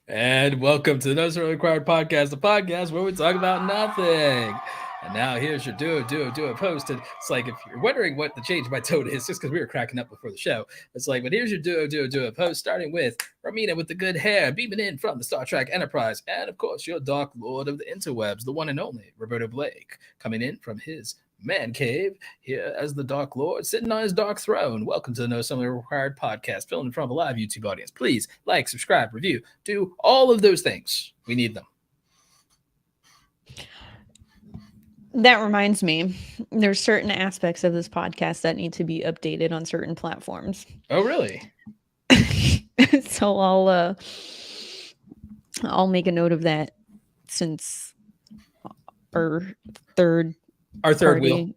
And welcome to the No Certainly Required Podcast, the podcast where we talk about nothing. And now here's your do it post. And it's like if you're wondering what the change in my tone is, just because we were cracking up before the show. It's like, but here's your do it post, starting with Romina with the good hair, beaming in from the Star Trek Enterprise, and of course your Dark Lord of the Interwebs, the one and only Roberto Blake, coming in from his man cave here as the Dark Lord, sitting on his dark throne. Welcome to the No Certainly Required Podcast, filmed in front of a live YouTube audience. Please like, subscribe, review, do all of those things. We need them. That reminds me, there's certain aspects of this podcast that need to be updated on certain platforms. Oh, really? So I'll make a note of that since our third wheel,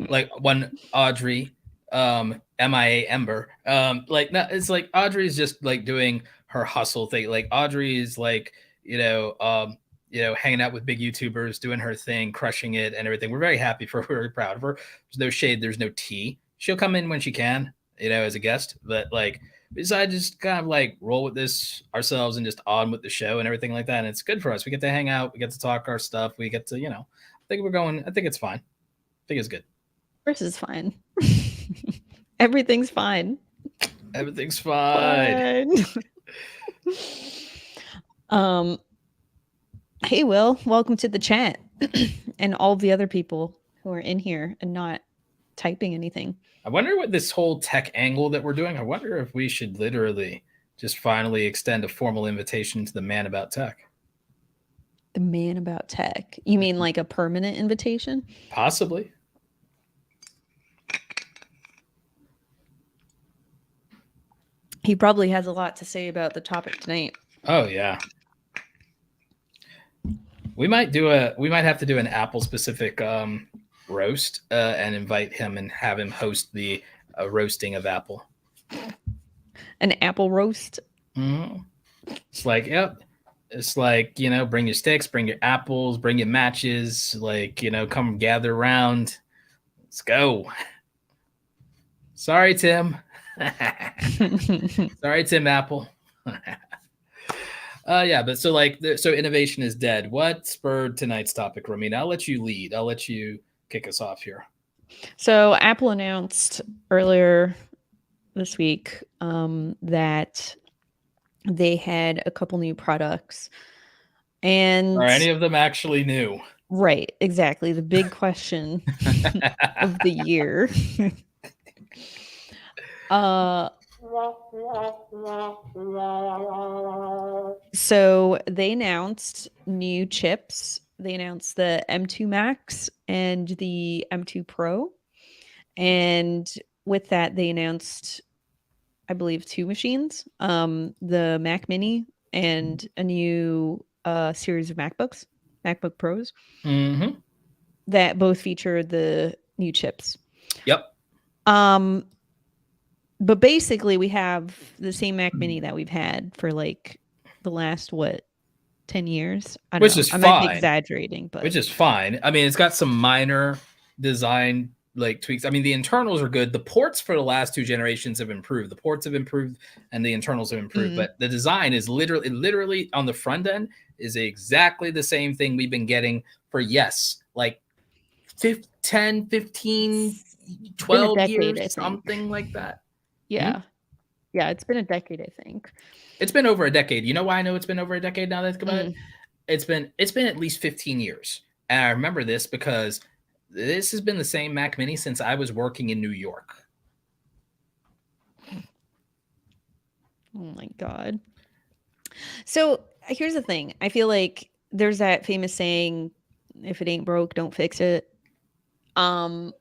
like one Audrey, MIA Ember, like no, it's like Audrey's just like doing her hustle thing. Like Audrey is like hanging out with big YouTubers, doing her thing, crushing it, and everything. We're very happy for her, very proud of her. There's no shade, there's no tea. She'll come in when she can, as a guest, but like. We decided to just kind of like roll with this ourselves and just on with the show and everything like that. And it's good for us. We get to hang out. We get to talk our stuff. We get to, I think it's fine. I think it's good. This is fine. Everything's fine. Everything's fine. Hey, Will, welcome to the chat and all the other people who are in here and not typing anything. I wonder what this whole tech angle that we're doing, I wonder if we should literally just finally extend a formal invitation to the man about tech. The man about tech? You mean like a permanent invitation? Possibly. He probably has a lot to say about the topic tonight. Oh, yeah. We might have to do an Apple specific roast and invite him and have him host the roasting of Apple. An Apple roast? Mm-hmm. It's like, yep. It's like, bring your sticks, bring your apples, bring your matches, like, come gather around. Let's go. Sorry, Tim. Sorry, Tim Apple. Yeah, but so innovation is dead. What spurred tonight's topic, Romina? I'll let you lead. I'll let you kick us off here. So Apple announced earlier this week that they had a couple new products. And are any of them actually new? Right, exactly. The big question of the year. So they announced new chips. They announced the M2 Max and the M2 Pro. And with that, they announced, I believe, two machines, the Mac Mini and a new series of MacBook Pros that both feature the new chips. Yep. But basically, we have the same Mac Mini that we've had for like the last 10 years. I don't know. Is I fine. might be exaggerating, but which is fine. I mean, it's got some minor design like tweaks. I mean, the internals are good. The ports for the last two generations have improved. The ports have improved and the internals have improved. But the design is literally on the front end is exactly the same thing we've been getting for like 10, 15, 12 years, something like that. Yeah. Yeah, it's been a decade, I think. It's been over a decade. You know why I know it's been over a decade now that I think about it? It's been at least 15 years. And I remember this because this has been the same Mac Mini since I was working in New York. Oh my God. So here's the thing. I feel like there's that famous saying, if it ain't broke, don't fix it. And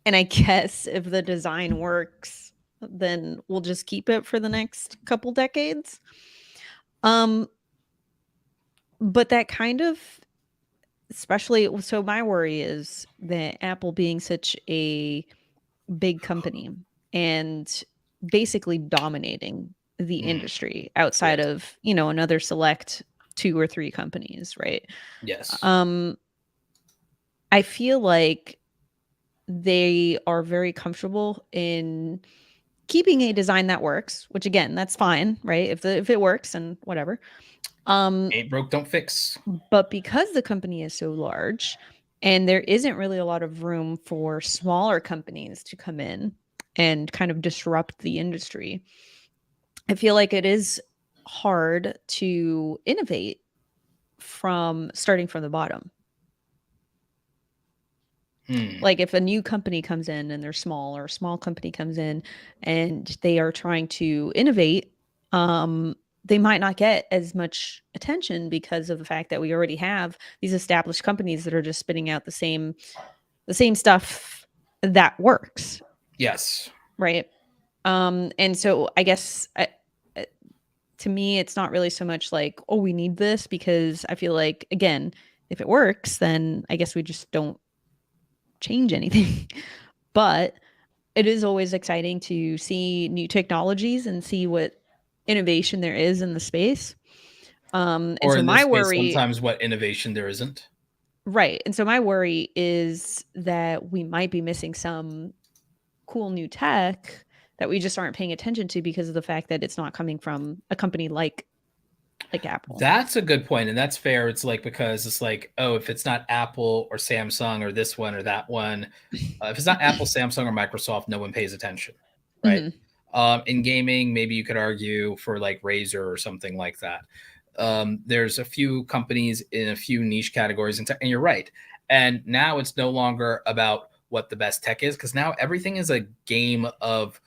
I guess if the design works, then we'll just keep it for the next couple decades. But that kind of, especially, so my worry is that Apple being such a big company and basically dominating the industry outside of, another select 2 or 3 companies, right? Yes. I feel like they are very comfortable in keeping a design that works, which again, that's fine, right? If it works and whatever. Ain't broke, don't fix. But because the company is so large and there isn't really a lot of room for smaller companies to come in and kind of disrupt the industry, I feel like it is hard to innovate from starting from the bottom. Like if a new company comes in and they're small, or a small company comes in and they are trying to innovate, they might not get as much attention because of the fact that we already have these established companies that are just spitting out the same stuff that works. Yes. Right. And so I guess to me, it's not really so much like, oh, we need this, because I feel like, again, if it works, then I guess we just don't change anything. But it is always exciting to see new technologies and see what innovation there is in the space. And Or so in this my case, worry, sometimes what innovation there isn't. right? And so my worry is that we might be missing some cool new tech that we just aren't paying attention to because of the fact that it's not coming from a company like Apple. That's a good point, and that's fair. It's like, because it's like, oh, if it's not Apple or Samsung or this one or that one, if it's not Apple, Samsung, or Microsoft, no one pays attention, right? In gaming, maybe you could argue for like Razer or something like that. There's a few companies in a few niche categories, and you're right. And now it's no longer about what the best tech is, because now everything is a game of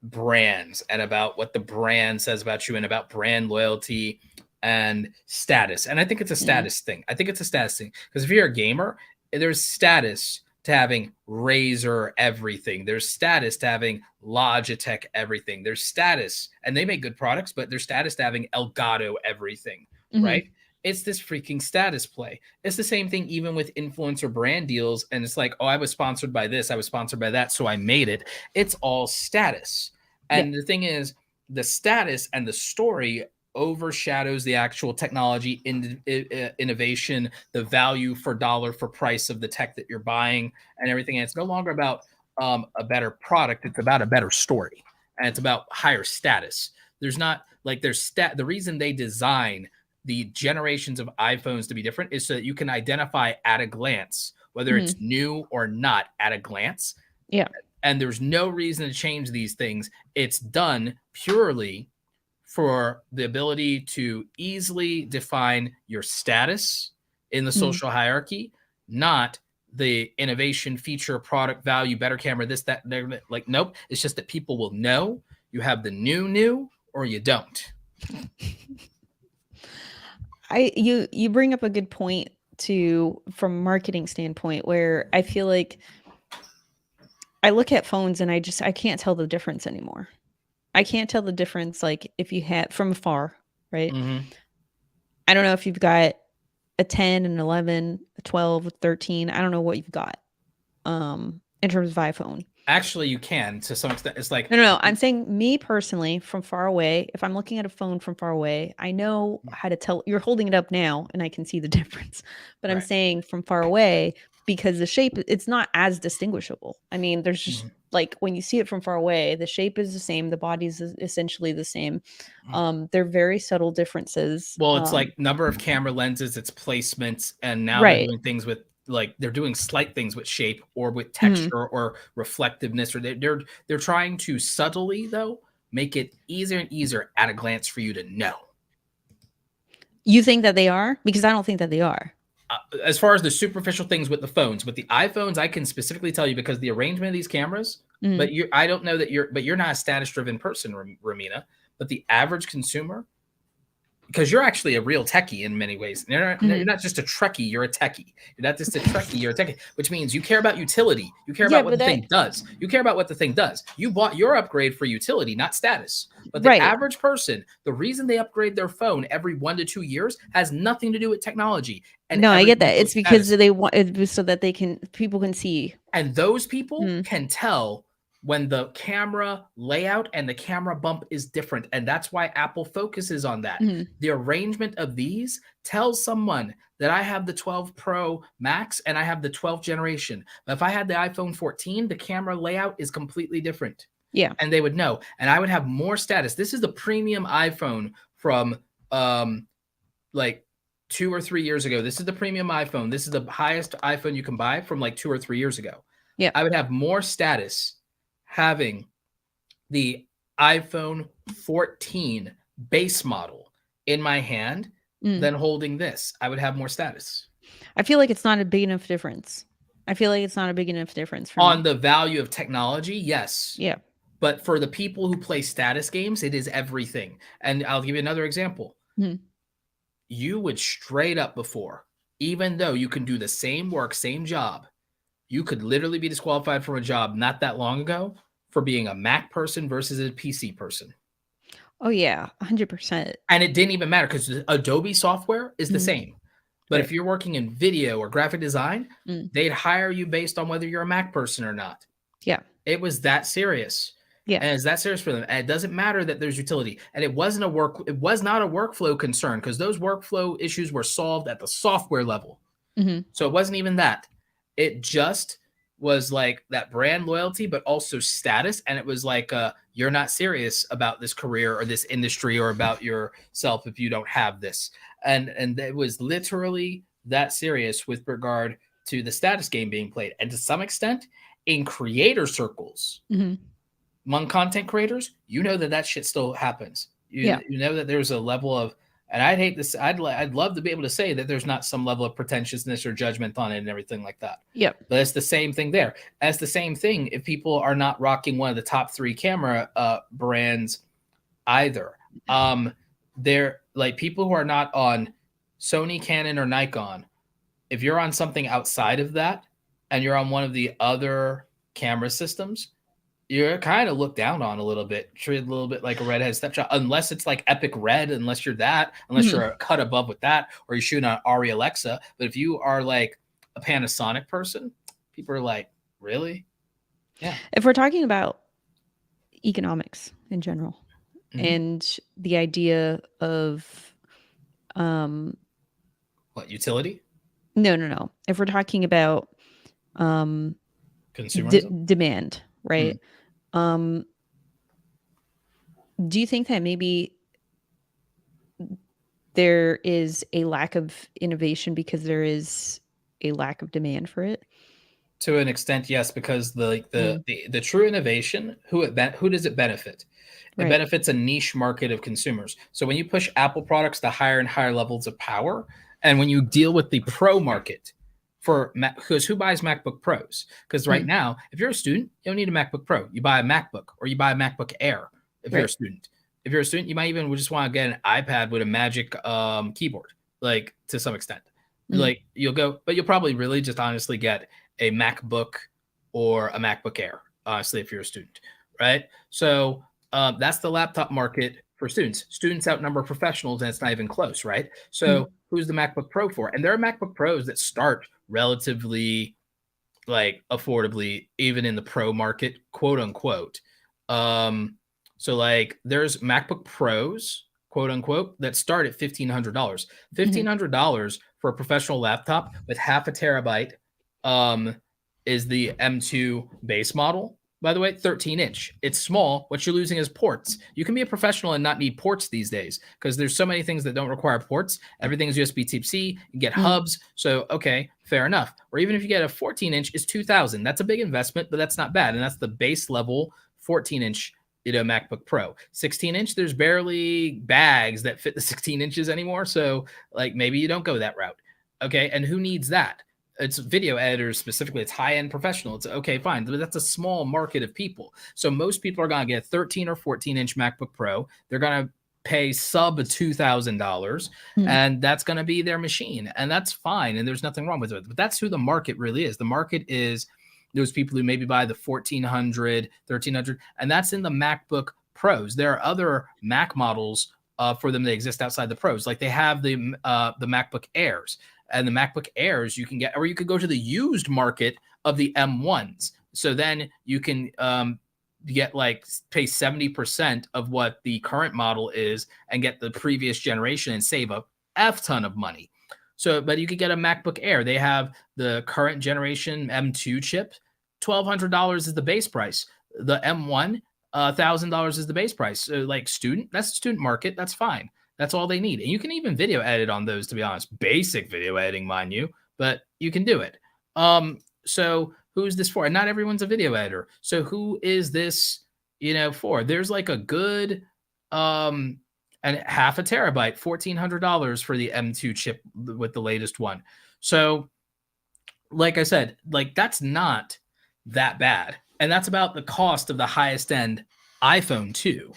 brands and about what the brand says about you and about brand loyalty and status. And I think it's a status thing. I think it's a status thing, because if you're a gamer, there's status to having Razer everything. There's status to having Logitech everything. There's status, and they make good products, but there's status to having Elgato everything, right? It's this freaking status play. It's the same thing even with influencer brand deals. And it's like, oh, I was sponsored by this, I was sponsored by that, so I made it. It's all status. And the thing is, the status and the story overshadows the actual technology, innovation, the value for dollar for price of the tech that you're buying and everything. And it's no longer about a better product. It's about a better story, and it's about higher status. There's not like the reason they design the generations of iPhones to be different is so that you can identify at a glance whether it's new or not at a glance. Yeah. And there's no reason to change these things. It's done purely for the ability to easily define your status in the social hierarchy, not the innovation, feature, product, value, better camera, this, that, like, nope. It's just that people will know you have the new or you don't. You bring up a good point too, from a marketing standpoint, where I feel like I look at phones and I can't tell the difference anymore. I can't tell the difference, like if you had from afar, right? I don't know if you've got a 10, an 11, a 12, a 13. I don't know what you've got in terms of iPhone. Actually, you can to some extent. It's like no. I'm saying me personally, from far away. If I'm looking at a phone from far away, I know how to tell. You're holding it up now, and I can see the difference. But I'm saying from far away, because the shape, it's not as distinguishable. I mean, there's just like when you see it from far away, the shape is the same, the body's essentially the same. They're very subtle differences. Well, it's like number of camera lenses, its placements, and now Right. they're doing things with they're doing slight things with shape or with texture or reflectiveness, or they're trying to subtly though make it easier and easier at a glance for you to know. You think that they are? Because I don't think that they are. As far as the superficial things with the phones, with the iPhones, I can specifically tell you because the arrangement of these cameras. But I don't know that you're not a status-driven person, Romina. But the average consumer, because you're actually a real techie in many ways. You're not just a Trekkie, you're a techie. You're not just a Trekkie, you're a techie, which means you care about utility. You care about what the thing does. You care about what the thing does. You bought your upgrade for utility, not status. But the average person, the reason they upgrade their phone every 1 to 2 years has nothing to do with technology. And no, I get that. It's because they want it so that people can see. And those people can tell when the camera layout and the camera bump is different. And that's why Apple focuses on that. The arrangement of these tells someone that I have the 12 Pro Max and I have the 12th generation. But if I had the iPhone 14, the camera layout is completely different. Yeah. And they would know. And I would have more status. This is the premium iPhone from like 2 or 3 years ago. This is the premium iPhone. This is the highest iPhone you can buy from like 2 or 3 years ago. Yeah. I would have more status having the iPhone 14 base model in my hand than holding this. I would have more status. I feel like it's not a big enough difference. For On me. the value of technology, yes. Yeah. But for the people who play status games, it is everything. And I'll give you another example. You would straight up before, even though you can do the same work, same job, you could literally be disqualified from a job not that long ago for being a Mac person versus a PC person. Oh, yeah, 100%. And it didn't even matter because Adobe software is the same. But Right. if you're working in video or graphic design, they'd hire you based on whether you're a Mac person or not. Yeah. It was that serious. Yeah. And it's that serious for them. And it doesn't matter that there's utility. And it was not a workflow concern because those workflow issues were solved at the software level. So it wasn't even that. It just was like that brand loyalty, but also status. And it was like, you're not serious about this career or this industry or about yourself if you don't have this. And it was literally that serious with regard to the status game being played. And to some extent, in creator circles, among content creators, you know that shit still happens. You know that there's a level of, and I'd hate this. I'd love to be able to say that there's not some level of pretentiousness or judgment on it and everything like that. Yep. But it's the same thing there. That's the same thing if people are not rocking one of the top 3 camera brands either. They're like people who are not on Sony, Canon, or Nikon. If you're on something outside of that and you're on one of the other camera systems, you're kind of looked down on a little bit, treated a little bit like a redhead stepchild, unless it's like Epic Red, unless you're you're a cut above with that, or you're shooting on Arri Alexa. But if you are like a Panasonic person, people are like, really? Yeah. If we're talking about economics in general and the idea of what, utility? No. If we're talking about consumerism, demand, right? Do you think that maybe there is a lack of innovation because there is a lack of demand for it? To an extent, yes, because the true innovation, who does it benefit? It benefits a niche market of consumers. So when you push Apple products to higher and higher levels of power, and when you deal with the pro market, because who buys MacBook Pros? Because right now, if you're a student, you don't need a MacBook Pro. You buy a MacBook or you buy a MacBook Air. If you're a student, you might even just want to get an iPad with a Magic keyboard, like to some extent. Like you'll probably really just honestly get a MacBook or a MacBook Air. Honestly, if you're a student, right? So that's the laptop market for students. Students outnumber professionals, and it's not even close, right? So who's the MacBook Pro for? And there are MacBook Pros that start relatively like affordably, even in the pro market, quote unquote. So like there's MacBook Pros, quote unquote, that start at $1,500. $1,500 for a professional laptop with half a terabyte is the M2 base model. By the way, 13-inch. It's small. What you're losing is ports. You can be a professional and not need ports these days because there's so many things that don't require ports. Everything is USB Type-C. You get hubs. So, okay, fair enough. Or even if you get a 14-inch, it's $2,000. That's a big investment, but that's not bad. And that's the base level 14-inch MacBook Pro. 16-inch, there's barely bags that fit the 16 inches anymore. So, like, maybe you don't go that route. Okay, and who needs that? It's video editors specifically. It's high-end professional. It's okay, fine. But that's a small market of people. So most people are going to get a 13 or 14-inch MacBook Pro. They're going to pay sub $2,000, and that's going to be their machine. And that's fine, and there's nothing wrong with it. But that's who the market really is. The market is those people who maybe buy the 1,400, 1,300, and that's in the MacBook Pros. There are other Mac models for them that exist outside the Pros. Like they have the MacBook Airs. And the MacBook Airs you can get, or you could go to the used market of the M1s. So then you can get like pay 70% of what the current model is and get the previous generation and save a F ton of money. So, but you could get a MacBook Air. They have the current generation M2 chip. $1,200 is the base price. The M1 $1,000 is the base price. So like that's student market. That's fine. That's all they need. And you can even video edit on those, to be honest. Basic video editing, mind you, but you can do it. So who's this for? And not everyone's a video editor. So who is this, for? There's like a good and half a terabyte, $1,400 for the M2 chip with the latest one. So like I said, like that's not that bad. And that's about the cost of the highest end iPhone too.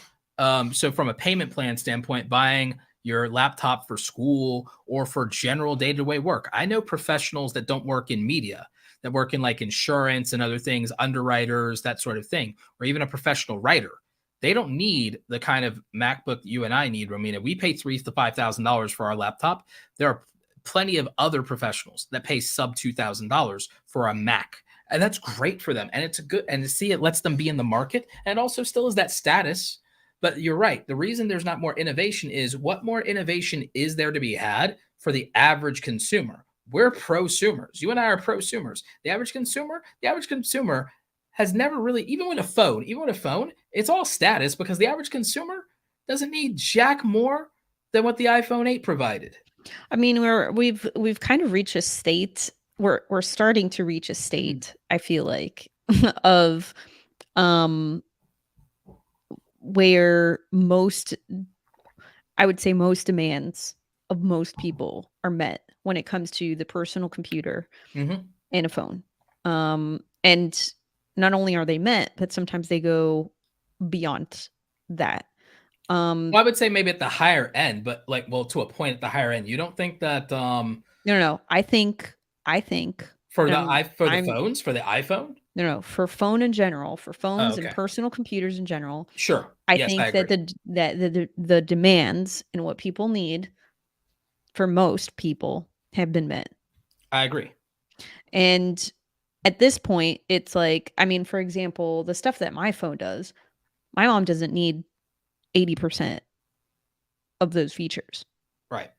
So from a payment plan standpoint, buying your laptop for school or for general day-to-day work. I know professionals that don't work in media, that work in like insurance and other things, underwriters, that sort of thing, or even a professional writer. They don't need the kind of MacBook you and I need, Romina. We pay $3,000 to $5,000 for our laptop. There are plenty of other professionals that pay sub $2,000 for a Mac. And that's great for them. And it's a good, and to see it lets them be in the market and also still is that status. But you're right. The reason there's not more innovation is what more innovation is there to be had for the average consumer? We're prosumers. You and I are prosumers. The average consumer has never really, even with a phone, it's all status because the average consumer doesn't need jack more than what the iPhone 8 provided. I mean, we've kind of reached a state. We're starting to reach a state, I feel like, of where I would say most demands of most people are met when it comes to the personal computer and a phone. And not only are they met, but sometimes they go beyond that. Well, I would say maybe at the higher end, but to a point at the higher end. You don't think that No. I think for the phones, for the iPhone? No, for phone in general, for phones okay. and personal computers in general. Sure. I think that the demands and what people need for most people have been met. I agree. And at this point, it's like, I mean, for example, the stuff that my phone does, my mom doesn't need 80% of those features. Right.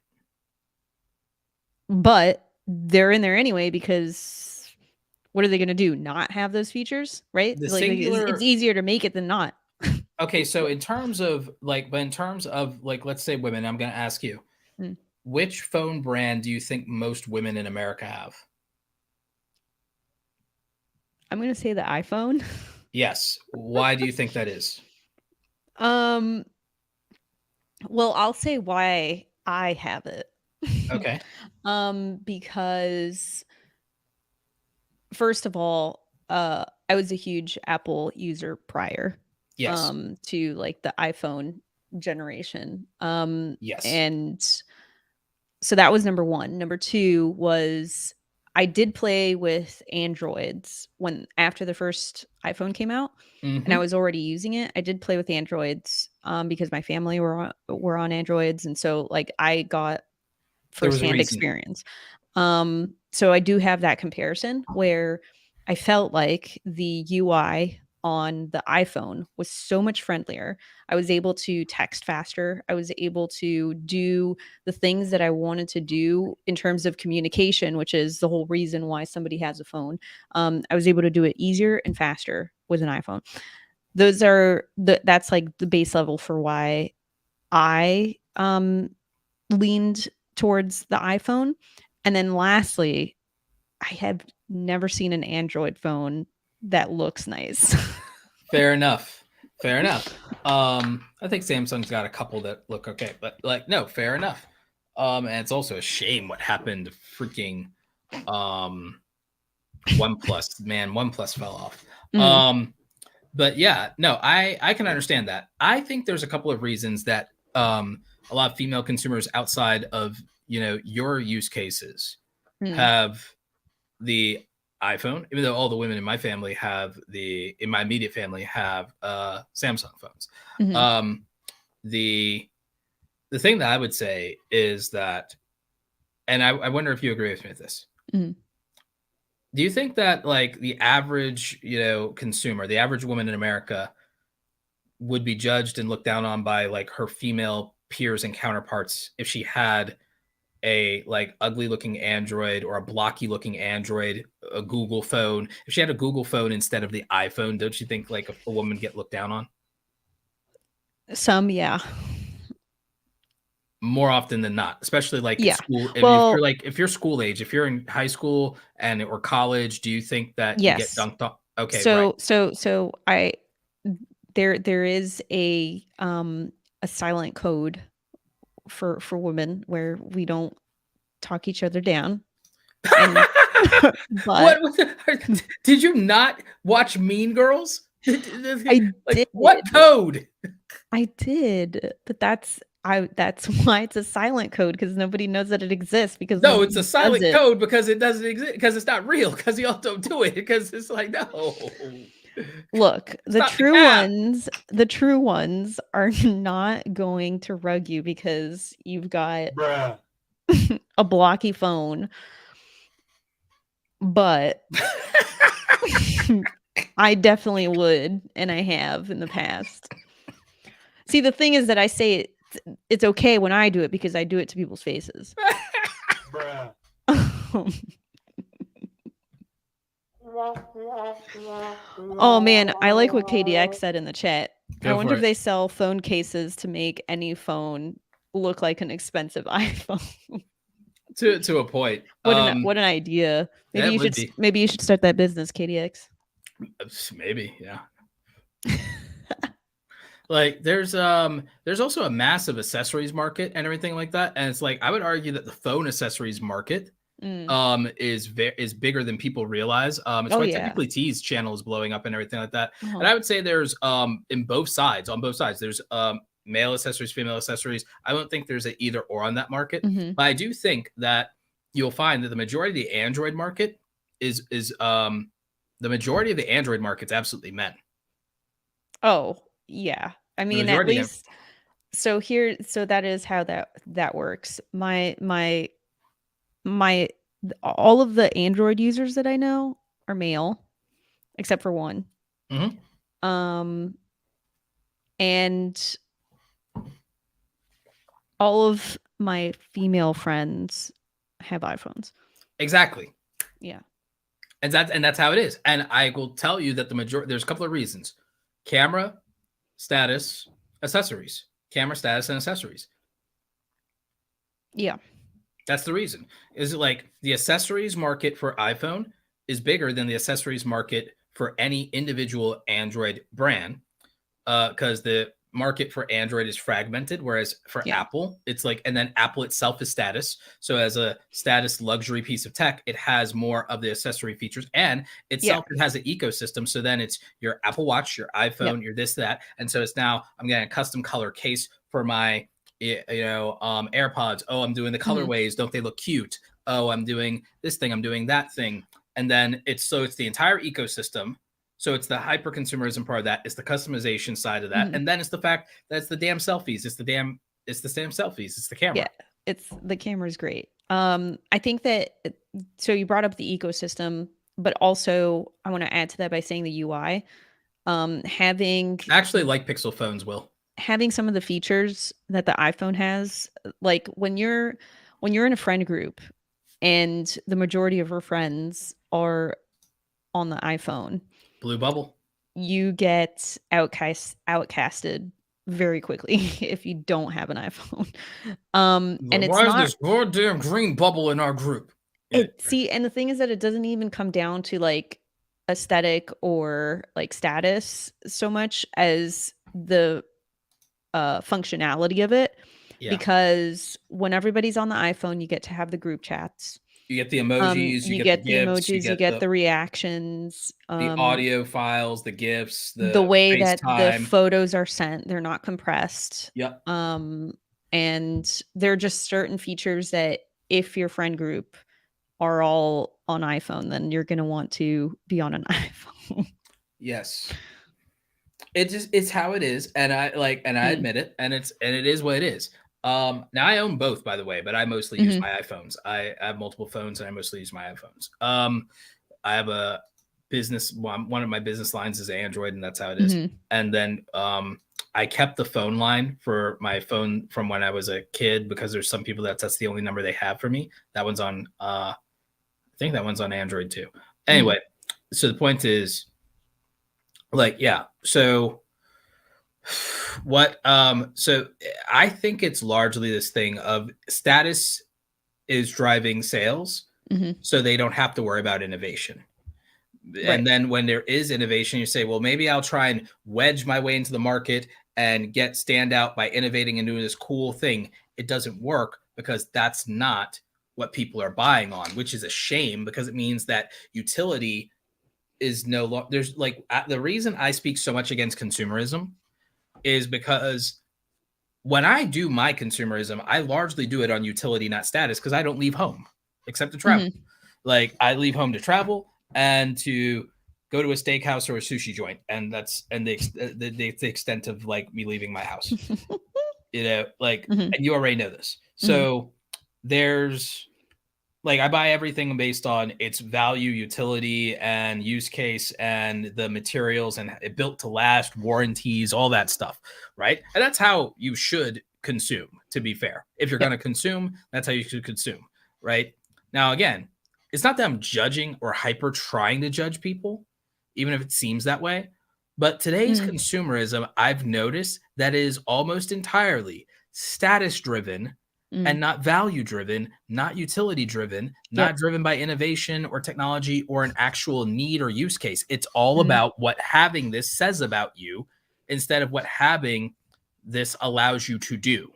But they're in there anyway because what are they going to do? Not have those features, right? It's easier to make it than not. Okay, so in terms of let's say women, I'm going to ask you, which phone brand do you think most women in America have? I'm going to say the iPhone. Yes. Why do you think that is? Well, I'll say why I have it. Okay. Because first of all, I was a huge Apple user prior. Yes. To like the iPhone generation. Yes. And so that was number one. Number two was I did play with Androids after the first iPhone came out, and I was already using it. I did play with Androids because my family were on Androids, and so like I got firsthand experience. So I do have that comparison where I felt like the UI on the iPhone was so much friendlier. I was able to text faster. I was able to do the things that I wanted to do in terms of communication, which is the whole reason why somebody has a phone. I was able to do it easier and faster with an iPhone. That's like the base level for why I leaned towards the iPhone. And then lastly, I have never seen an Android phone that looks nice. Fair enough. I think Samsung's got a couple that look okay, but no, fair enough. And it's also a shame what happened to freaking OnePlus. Man, OnePlus fell off. But yeah, no, I can understand that. I think there's a couple of reasons that a lot of female consumers outside of your use cases have the iPhone, even though all the women in my family in my immediate family have Samsung phones. The thing that I would say is that, and I wonder if you agree with me with this. Do you think that like the average, consumer, the average woman in America would be judged and looked down on by like her female peers and counterparts if she had a like ugly looking Android or a blocky looking Android, a Google phone? If she had a Google phone instead of the iPhone, don't you think like a woman get looked down on? Some, yeah. More often than not, especially like Yeah. school. Well, If you're school age, if you're in high school and or college, do you think that you get yes. dunked on? Okay, right. So I there is a silent code for women where we don't talk each other down. And but What was did you not watch Mean Girls? I Like did. what code? I did. But that's why it's a silent code, because nobody knows that it exists, because No, it's a nobody does silent it. code because it doesn't exist, because it's not real, because y'all don't do it, because it's like no. Look, Stop the cap. the true ones are not going to rug you because you've got Bruh. a blocky phone. But I definitely would, and I have in the past. See, the thing is that I say it's okay when I do it because I do it to people's faces. Bruh. Oh man, I like what KDX said in the chat. I Go wonder for if it. they sell phone cases to make any phone look like an expensive iPhone. To a point. What an idea. That would be. Maybe you should start that business, KDX. Maybe, yeah. Like there's also a massive accessories market and everything like that, and it's like I would argue that the phone accessories market is bigger than people realize. It's Oh, why yeah. Technically T's channel is blowing up and everything like that. Uh-huh. And I would say there's on both sides, there's male accessories, female accessories. I don't think there's an either or on that market. But I do think that you'll find that the majority of the Android market is the majority of the Android market's absolutely men. Oh, yeah. I mean, at majority of- least so that is how that works. My all of the Android users that I know are male, except for one. And all of my female friends have iPhones. Exactly. Yeah. And that's how it is. And I will tell you that there's a couple of reasons. Camera, status, accessories. Camera, status, and accessories. Yeah. That's the reason. Is it like the accessories market for iPhone is bigger than the accessories market for any individual Android brand, because the market for Android is fragmented, whereas for Apple, it's like, and then Apple itself is status. So as a status luxury piece of tech, it has more of the accessory features, and itself it has an ecosystem. So then it's your Apple Watch, your iPhone, your this, that. And so it's now I'm getting a custom color case for my AirPods. Oh, I'm doing the colorways. Don't they look cute? Oh, I'm doing this thing. I'm doing that thing. And then it's the entire ecosystem. So it's the hyper consumerism part of that. It's the customization side of that. And then it's the fact that it's the damn selfies. It's the damn selfies. It's the camera. Yeah, the camera's great. I think that, so you brought up the ecosystem, but also I want to add to that by saying the UI. Having actually like Pixel phones will. Having some of the features that the iPhone has, like when you're in a friend group and the majority of your friends are on the iPhone, blue bubble, you get outcasted very quickly if you don't have an iPhone. And it's why is this goddamn green bubble in our group? And the thing is that it doesn't even come down to like aesthetic or like status so much as the functionality of it. Because when everybody's on the iPhone, you get to have the group chats. You get the emojis, you get the emojis, you get the reactions, the audio files, the GIFs, the way FaceTime. That the photos are sent. They're not compressed. Yep. And there are just certain features that if your friend group are all on iPhone, then you're going to want to be on an iPhone. Yes. It's how it is. And I admit it. And it is what it is. Now I own both, by the way, but I mostly use my iPhones. I have multiple phones and I mostly use my iPhones. I have a business. One of my business lines is Android, and that's how it is. And then I kept the phone line for my phone from when I was a kid, because there's some people that's the only number they have for me. That one's on, I think that one's on Android too. Anyway, so the point is, like, yeah. So What so I think it's largely this thing of status is driving sales, Mhm. so they don't have to worry about innovation. Right. And then when there is innovation, you say, well, maybe I'll try and wedge my way into the market and get stand out by innovating and doing this cool thing. It doesn't work because that's not what people are buying on, which is a shame because it means that utility is no longer there's like the reason I speak so much against consumerism is because when I do my consumerism, I largely do it on utility, not status, because I don't leave home except to travel. Mhm. Like I leave home to travel and to go to a steakhouse or a sushi joint, and that's and the extent of like me leaving my house. Like, Mhm. and you already know this. Mhm. So there's like I buy everything based on its value, utility, and use case, and the materials, and it built to last, warranties, all that stuff, right? And that's how you should consume. To be fair, if you're going Yep. to consume, that's how you should consume, right? Now, again, it's not that I'm judging or hyper trying to judge people, even if it seems that way. But today's Mm. consumerism, I've noticed that is almost entirely status driven Mm. and not value driven, not utility driven, not Yep. driven by innovation or technology or an actual need or use case. It's all Mhm. about what having this says about you instead of what having this allows you to do.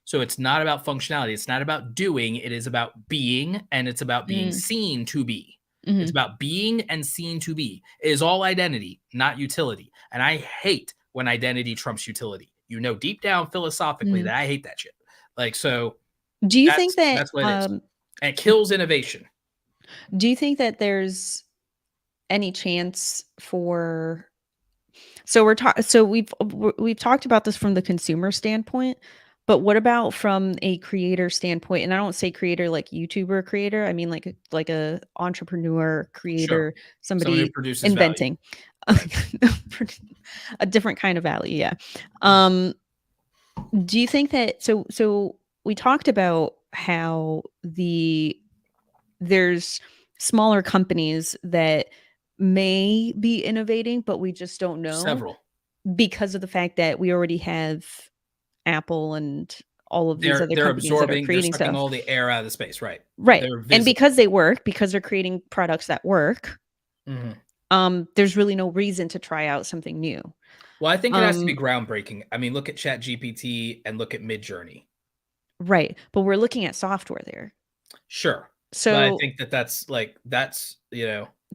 So it's not about functionality. It's not about doing. It is about being, and it's about being Mm. seen to be. It's Mhm. about being and seen to be. It is all identity, not utility. And I hate when identity trumps utility. You know, deep down philosophically Mm. that I hate that shit. Like, so Do you think that's that what it is. And it kills innovation. do you think that there's any chance for so we've talked about this from the consumer standpoint, but what about from a creator standpoint? And I don't say creator like YouTuber creator, I mean like a entrepreneur, Sure. creator, Someone who somebody produces value. inventing Right. a different kind of value, yeah. Um, do you think that so we talked about how there's smaller companies that may be innovating, but we just don't know Several. because of the fact that we already have Apple and all of these other They're companies that are absorbing, they're creating sucking stuff. all the air out of the space. Right. Right. They're And visible. because they work, because they're creating products that work, Mhm. there's really no reason to try out something new. Well, I think it has to be Um, groundbreaking. I mean, look at Chat GPT and look at Midjourney. right. But we're looking at software there. Sure. But I So think that that's like that's,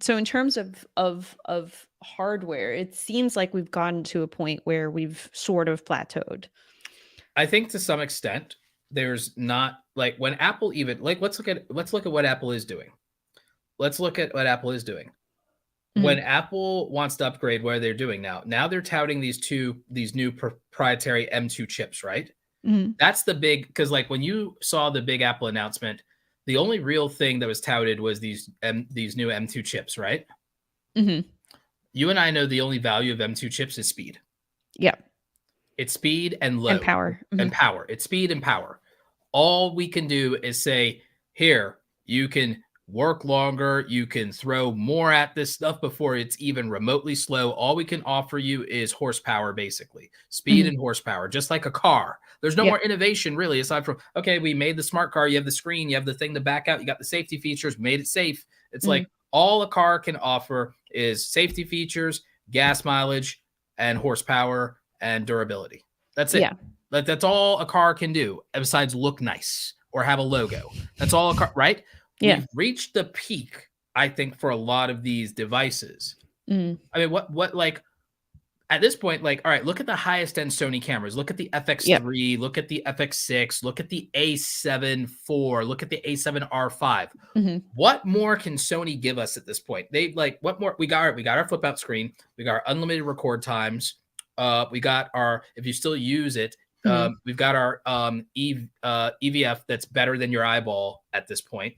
so in terms of hardware, it seems like we've gotten to a point where we've sort of plateaued. I think to some extent there's not like when Apple even like let's look at what Apple is doing. Let's look at what Apple is doing. When Mhm. Apple wants to upgrade, what are they doing now? Now they're touting these new proprietary M2 chips, right? Mhm. That's the big because like when you saw the big Apple announcement, the only real thing that was touted was these new M2 chips, right? Mhm. You and I know the only value of M2 chips is speed. Yeah. It's speed and And load power. and Mhm. power. It's speed and power. All we can do is say, here, you can work longer, you can throw more at this stuff before it's even remotely slow. All we can offer you is horsepower, basically speed Mhm. and horsepower, just like a car. There's no more Yep. innovation really, aside from, okay, we made the smart car, you have the screen, you have the thing to back out, you got the safety features, made it safe. It's Mhm. like all a car can offer is safety features, gas mileage, and horsepower and durability. That's it. Yeah. Like that's all a car can do besides look nice or have a logo. That's all a car, right? Yeah. We've reached the peak, I think, for a lot of these devices. Mhm. I mean, what like at this point, like, all right, look at the highest end Sony cameras. Look at the Yep. FX3, look at the FX6, look at the A7 IV, look at the A7 R5. Mhm. What more can Sony give us at this point? They like what more? We got our flip out screen. We got our unlimited record times. We got our if you still use it, Mhm. we've got our EVF that's better than your eyeball at this point.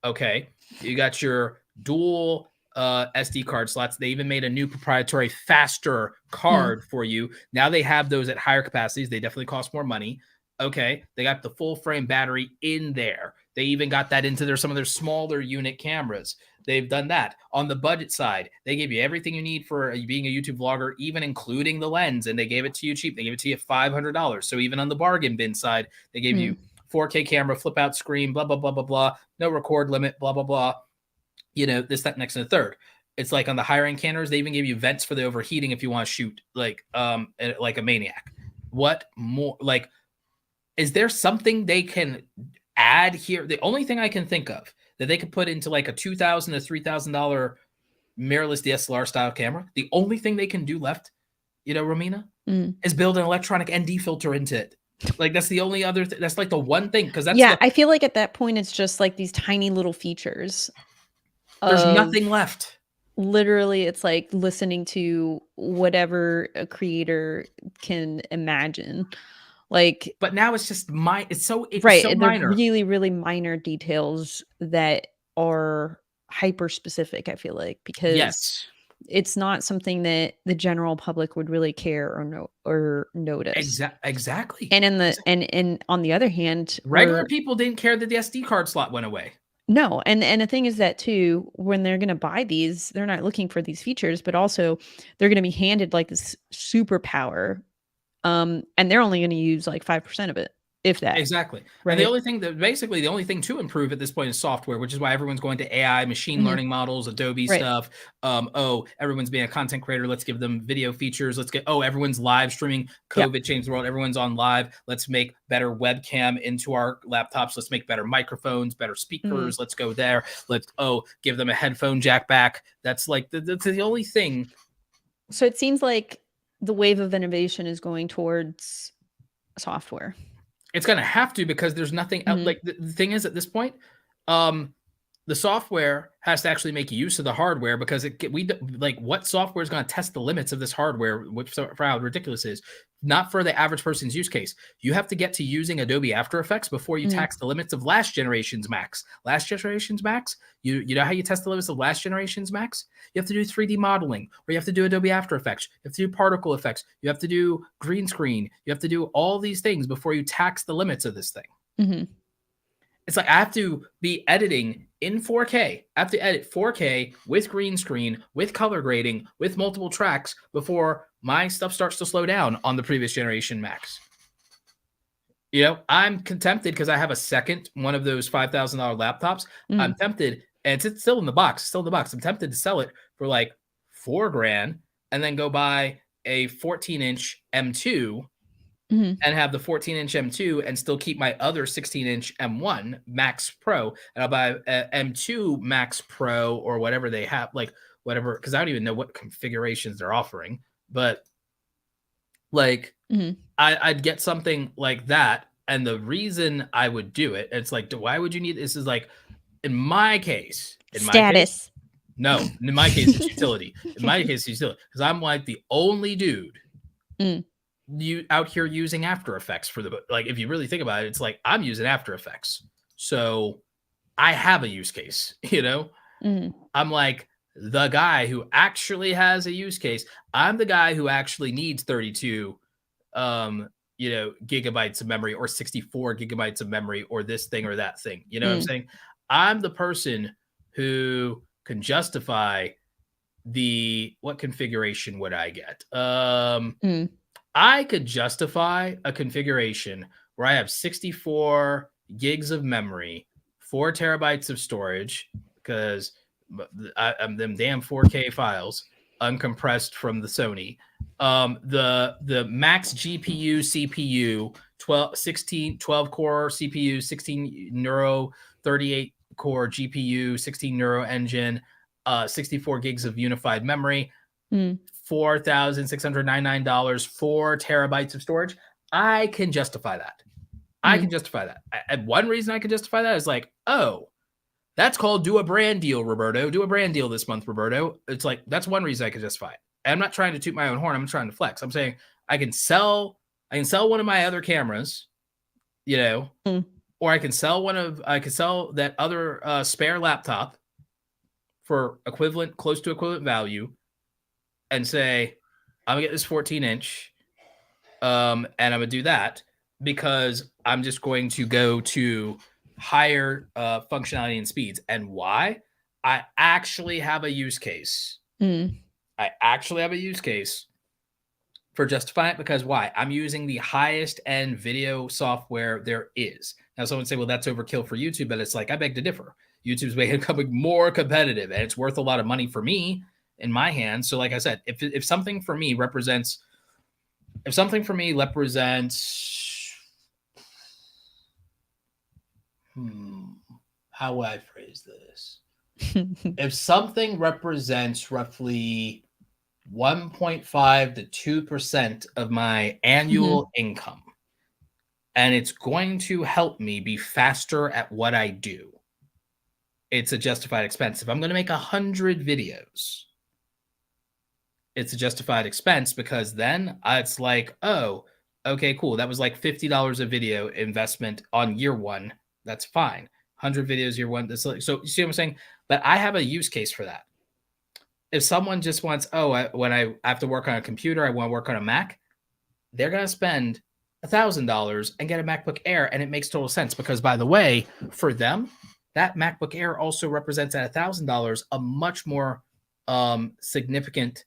Okay, you got your dual SD card slots. They even made a new proprietary faster Mhm. card for you. Now they have those at higher capacities. They definitely cost more money. Okay, they got the full frame battery in there. They even got that into some of their smaller unit cameras. They've done that. On the budget side, they gave you everything you need for being a YouTube vlogger, even including the lens, and they gave it to you cheap. They gave it to you $500. So even on the bargain bin side, they gave you 4K camera, flip out screen, blah, blah, blah, blah, blah, no record limit, blah, blah, blah. This, that, next, and the third. It's like on the higher end cameras, they even give you vents for the overheating if you want to shoot like a maniac. What more? Like, is there something they can add here? The only thing I can think of that they could put into like a $2,000 to $3,000 mirrorless DSLR style camera, the only thing they can do left, Romina, is build an electronic ND filter into it. Like, that's the only other thing. That's like the one thing, because that's I feel like at that point it's just like these tiny little features. There's nothing left. Literally, it's like listening to whatever a creator can imagine. Like, but now it's just it's so right. minor. They're really, really minor details that are hyper specific, I feel like, because it's not something that the general public would really care or notice. Exactly. And and on the other hand, regular people didn't care that the SD card slot went away. No. And the thing is that too, when they're going to buy these, they're not looking for these features, but also they're going to be handed like this superpower. And they're only going to use like 5% of it, if that. Exactly. Right. And the only thing to improve at this point is software, which is why everyone's going to AI, machine learning models, Adobe stuff. Everyone's being a content creator. Let's give them video features. Everyone's live streaming. COVID changed the world. Everyone's on live. Let's make better webcam into our laptops. Let's make better microphones, better speakers. Let's go there. Let's give them a headphone jack back. That's like that's the only thing. So it seems like the wave of innovation is going towards software. It's going to have to, because there's nothing else. Like the thing is, at this point, the software has to actually make use of the hardware, because what software is going to test the limits of this hardware, which for how ridiculous it is. Not for the average person's use case. You have to get to using Adobe After Effects before you tax the limits of last generation's Macs. Last generation's Macs, you know how you test the limits of last generation's Macs? You have to do 3D modeling, or you have to do Adobe After Effects. You have to do particle effects. You have to do green screen. You have to do all these things before you tax the limits of this thing. It's like I have to be editing in 4K. I have to edit 4K with green screen, with color grading, with multiple tracks before my stuff starts to slow down on the previous generation Macs. I'm tempted, because I have a second one of those $5,000 laptops. I'm tempted, and it's still in the box. I'm tempted to sell it for like $4,000 and then go buy a 14-inch M2 and have the 14-inch M2 and still keep my other 16-inch M1 Max Pro. And I'll buy an M2 Max Pro or whatever they have, whatever, because I don't even know what configurations they're offering. But I'd get something like that. And the reason I would do it, it's like, why would you need this? Is like, in my case, status. No, in my case, it's utility. In my case, it's utility, because I'm like the only dude you out here using After Effects for if you really think about it, it's like I'm using After Effects. So I have a use case, I'm like the guy who actually has a use case. I'm the guy who actually needs 32, gigabytes of memory, or 64 gigabytes of memory, or this thing or that thing. You know what I'm saying? I'm the person who can justify what configuration would I get? I could justify a configuration where I have 64 gigs of memory, 4 terabytes of storage, because I'm them damn 4K files, uncompressed from the Sony. The max GPU, CPU, 12 core CPU, 16 Neuro, 38 core GPU, 16 Neuro engine, 64 gigs of unified memory. $4,699, 4 terabytes of storage. I can justify that. And one reason I can justify that is like, that's called do a brand deal, Roberto. Do a brand deal this month, Roberto. It's like, that's one reason I can justify it. And I'm not trying to toot my own horn. I'm trying to flex. I'm saying I can sell one of my other cameras, or I can sell that other spare laptop for close to equivalent value, and say, I'm gonna get this 14-inch, and I'm gonna do that because I'm just going to go to higher functionality and speeds. And why? I actually have a use case. I actually have a use case for justifying it, because why? I'm using the highest end video software there is. Now, someone say, well, that's overkill for YouTube, but it's like, I beg to differ. YouTube's becoming more competitive, and it's worth a lot of money for me in my hands. So, like I said, if something for me represents, how would I phrase this? If something represents roughly 1.5 to 2% of my annual income, and it's going to help me be faster at what I do, it's a justified expense. If I'm going to make 100 videos, it's a justified expense, because then it's like, oh, okay, cool. That was like $50 a video investment on year one. That's fine. 100 videos year one. That's like, so you see what I'm saying? But I have a use case for that. If someone just wants, when I have to work on a computer, I want to work on a Mac, they're going to spend $1,000 and get a MacBook Air. And it makes total sense, because, by the way, for them, that MacBook Air also represents at $1,000 a much more significant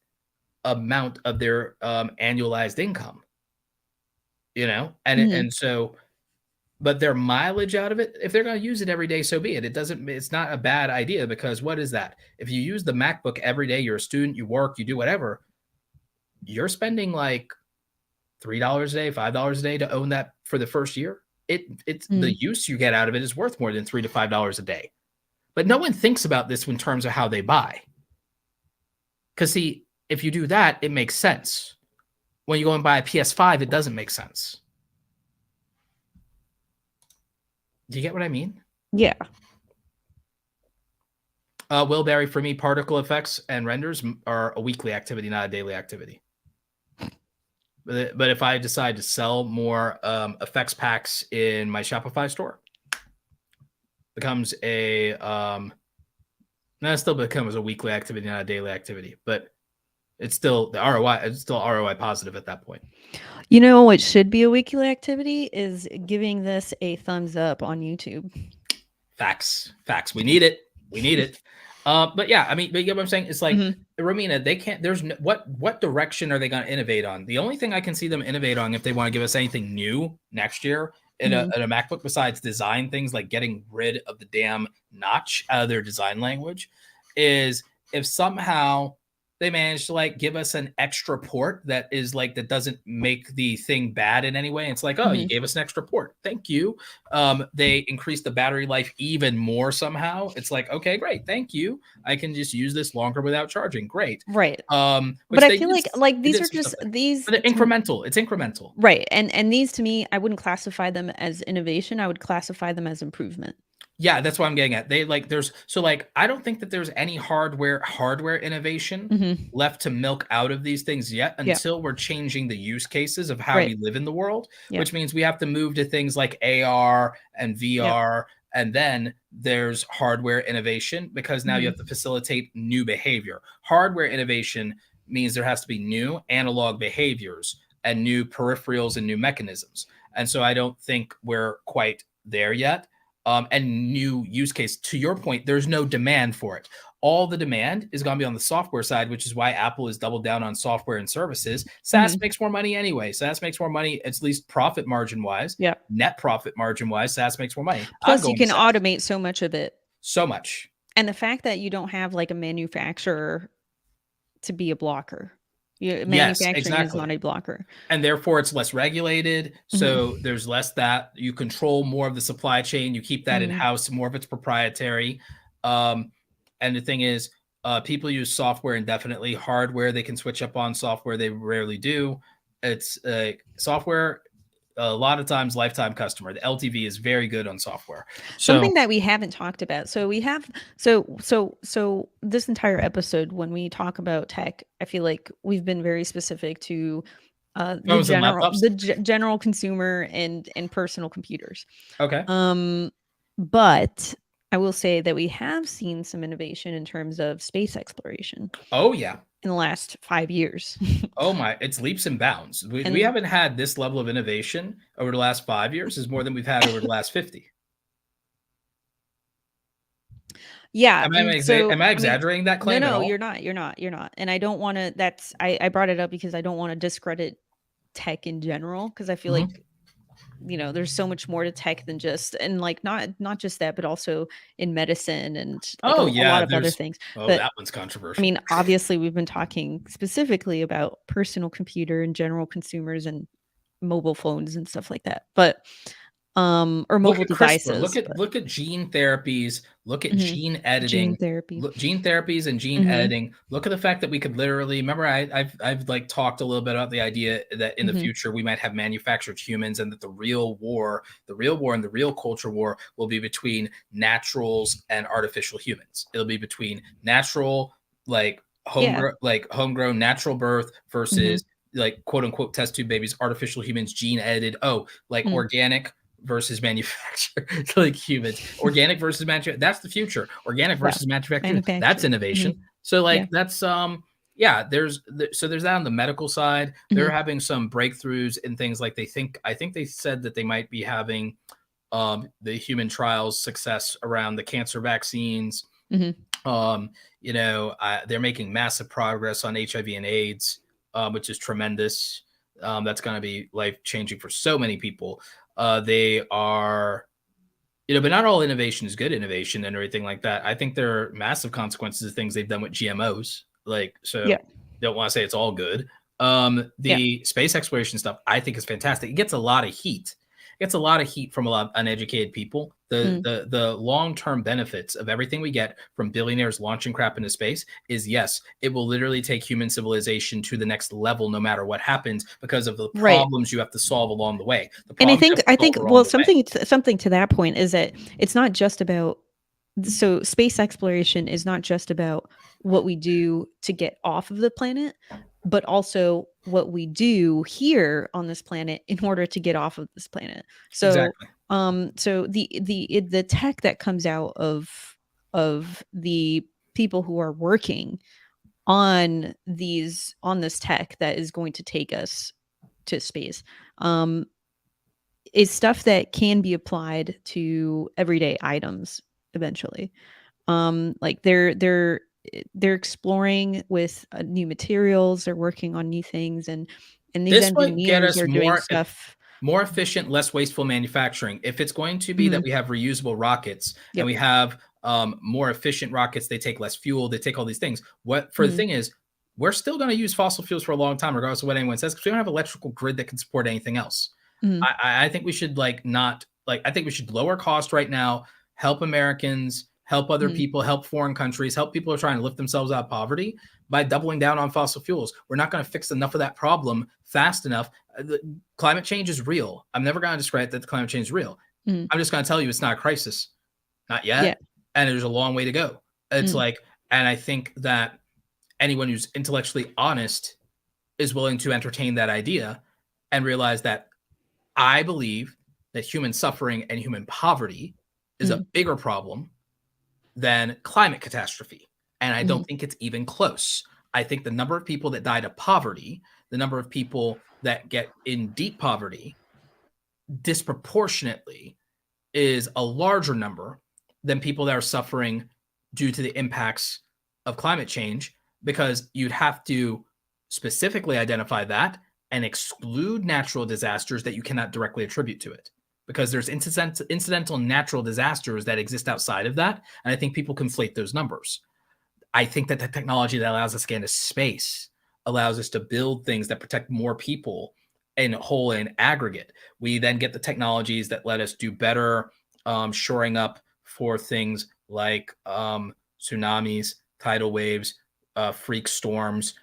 amount of their annualized income, and so, but their mileage out of it, if they're going to use it every day, so be it. It's not a bad idea, because what is that? If you use the MacBook every day, you're a student, you work, you do whatever, you're spending like $3 a day, $5 a day to own that for the first year. It's the use you get out of it is worth more than $3 to $5 a day. But no one thinks about this in terms of how they buy. Because see, if you do that, it makes sense. When you go and buy a PS5, it doesn't make sense. Do you get what I mean? Yeah. Will Berry, for me, particle effects and renders are a weekly activity, not a daily activity. But if I decide to sell more effects packs in my Shopify store, becomes that still becomes a weekly activity, not a daily activity. But it's still the ROI. It's still ROI positive at that point. You know what should be a weekly activity is giving this a thumbs up on YouTube. Facts. We need it. But yeah, I mean, but you get what I'm saying? It's like, Romina, they can't, there's no, what direction are they going to innovate on? The only thing I can see them innovate on, if they want to give us anything new next year in a MacBook, besides design things like getting rid of the damn notch out of their design language, is if somehow they manage to like give us an extra port that is like, that doesn't make the thing bad in any way. It's like, oh, you gave us an extra port. Thank you. They increased the battery life even more somehow. It's like, okay, great. Thank you. I can just use this longer without charging. Great. Right. But I feel like these are just these. But incremental. It's incremental. Right. And these, to me, I wouldn't classify them as innovation. I would classify them as improvement. Yeah, that's what I'm getting at. They like, I don't think that there's any hardware innovation left to milk out of these things yet, until we're changing the use cases of how we live in the world, which means we have to move to things like AR and VR. And then there's hardware innovation, because now you have to facilitate new behavior. Hardware innovation means there has to be new analog behaviors and new peripherals and new mechanisms. And so I don't think we're quite there yet. And new use case. To your point, there's no demand for it. All the demand is going to be on the software side, which is why Apple has doubled down on software and services. SaaS makes more money anyway. SaaS makes more money, at least profit margin wise. Yeah. Net profit margin wise, SaaS makes more money. Plus, you can automate so much of it. So much. And the fact that you don't have like a manufacturer to be a blocker. Manufacturing is not a blocker, and therefore it's less regulated. So there's less that you control more of the supply chain. You keep that in house, more of it's proprietary. And the thing is, people use software indefinitely. Hardware they can switch up on, software they rarely do. It's software. A lot of times lifetime customer. The LTV is very good on software. Something that we haven't talked about. So we have so this entire episode, when we talk about tech, I feel like we've been very specific to the general consumer and personal computers. Okay. But I will say that we have seen some innovation in terms of space exploration. Oh yeah. In the last 5 years. Oh my, it's leaps and bounds. We haven't had this level of innovation over the last 5 years, is more than we've had over the last 50. Yeah. Am I exaggerating that claim at no, all? you're not. And I don't want to, I brought it up because I don't want to discredit tech in general. Cause I feel Mhm. like, there's so much more to tech than just, and like, not just that, but also in medicine and like Oh a lot yeah, of other things. that But one's I controversial. mean, obviously we've been talking specifically about personal computer and general consumers and mobile phones and stuff like that. But, or Look mobile at CRISPR. devices, but Look at gene therapies. Look at mhm, gene gene editing. therapy. Look, gene therapies and gene Mhm, editing. Look at the fact that we could literally remember. I've like talked a little bit about the idea that in the mhm. future we might have manufactured humans, and that the real war, and the real culture war will be between naturals and artificial humans. It'll be between natural, like Yeah. homegrown natural birth Mhm. versus like quote unquote test tube babies, artificial humans, gene edited. Oh, like Mm. organic versus manufactured, like humans, organic versus manufactured. That's the future. Organic Yeah. versus manufactured. That's Manufactured. innovation. Mhm. So Yeah. like that's yeah. So there's that on the medical side. They're Mhm. having some breakthroughs in things like I think they said that they might be having the human trials success around the cancer vaccines. Mhm. um they're making massive progress on HIV and AIDS, which is tremendous. That's going to be life changing for so many people. They are, but not all innovation is good innovation and everything like that. I think there are massive consequences of things they've done with GMOs. Like, Yeah. so don't want to say it's all good. Yeah. The space exploration stuff I think is fantastic. It gets a lot of heat. It gets a lot of heat from a lot of uneducated people. Mm. The long-term benefits of everything we get from billionaires launching crap into space is, yes, it will literally take human civilization to the next level no matter what happens, because of the Right. problems you have to solve along the way. The And problems you have to I solve think along well, the way. something to that point is that it's not just about, so space exploration is not just about what we do to get off of the planet, but also what we do here on this planet in order to get off of this planet. So, Exactly. so the tech that comes out of the people who are working on this tech that is going to take us to space, um, is stuff that can be applied to everyday items eventually. Like they're exploring with new materials, they're working on new things, and these This would get engineers us are doing stuff. more efficient, less wasteful manufacturing. If it's going to be that Mhm. we have reusable rockets and Yep. we have more efficient rockets, they take less fuel, they take all these things. What for the Mhm. thing is, we're still going to use fossil fuels for a long time, regardless of what anyone says, because we don't have an electrical grid that can support anything else. Mhm. I think we should like not like I think we should lower cost right now, help Americans, help other Mhm. people, help foreign countries, help people who are trying to lift themselves out of poverty by doubling down on fossil fuels. We're not going to fix enough of that problem fast enough. Climate change is real. I'm never going to discredit that the climate change is real. Mhm. I'm just going to tell you it's not a crisis, not Yeah. yet, and there's a long way to go. It's Mhm. like, and I think that anyone who's intellectually honest is willing to entertain that idea and realize that I believe that human suffering and human poverty is a Mhm. bigger problem than climate catastrophe. And I don't Mhm. think it's even close. I think the number of people that died of poverty, the number of people that get in deep poverty disproportionately is a larger number than people that are suffering due to the impacts of climate change, because you'd have to specifically identify that and exclude natural disasters that you cannot directly attribute to it, because there's incidental natural disasters that exist outside of that, and I think people conflate those numbers. I think that the technology that allows us to get into space allows us to build things that protect more people in whole and aggregate. We then get the technologies that let us do better shoring up for things like tsunamis, tidal waves, freak storms,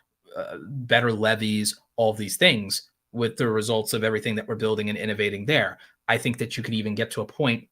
better levees, all of these things with the results of everything that we're building and innovating there. I think that you could even get to a point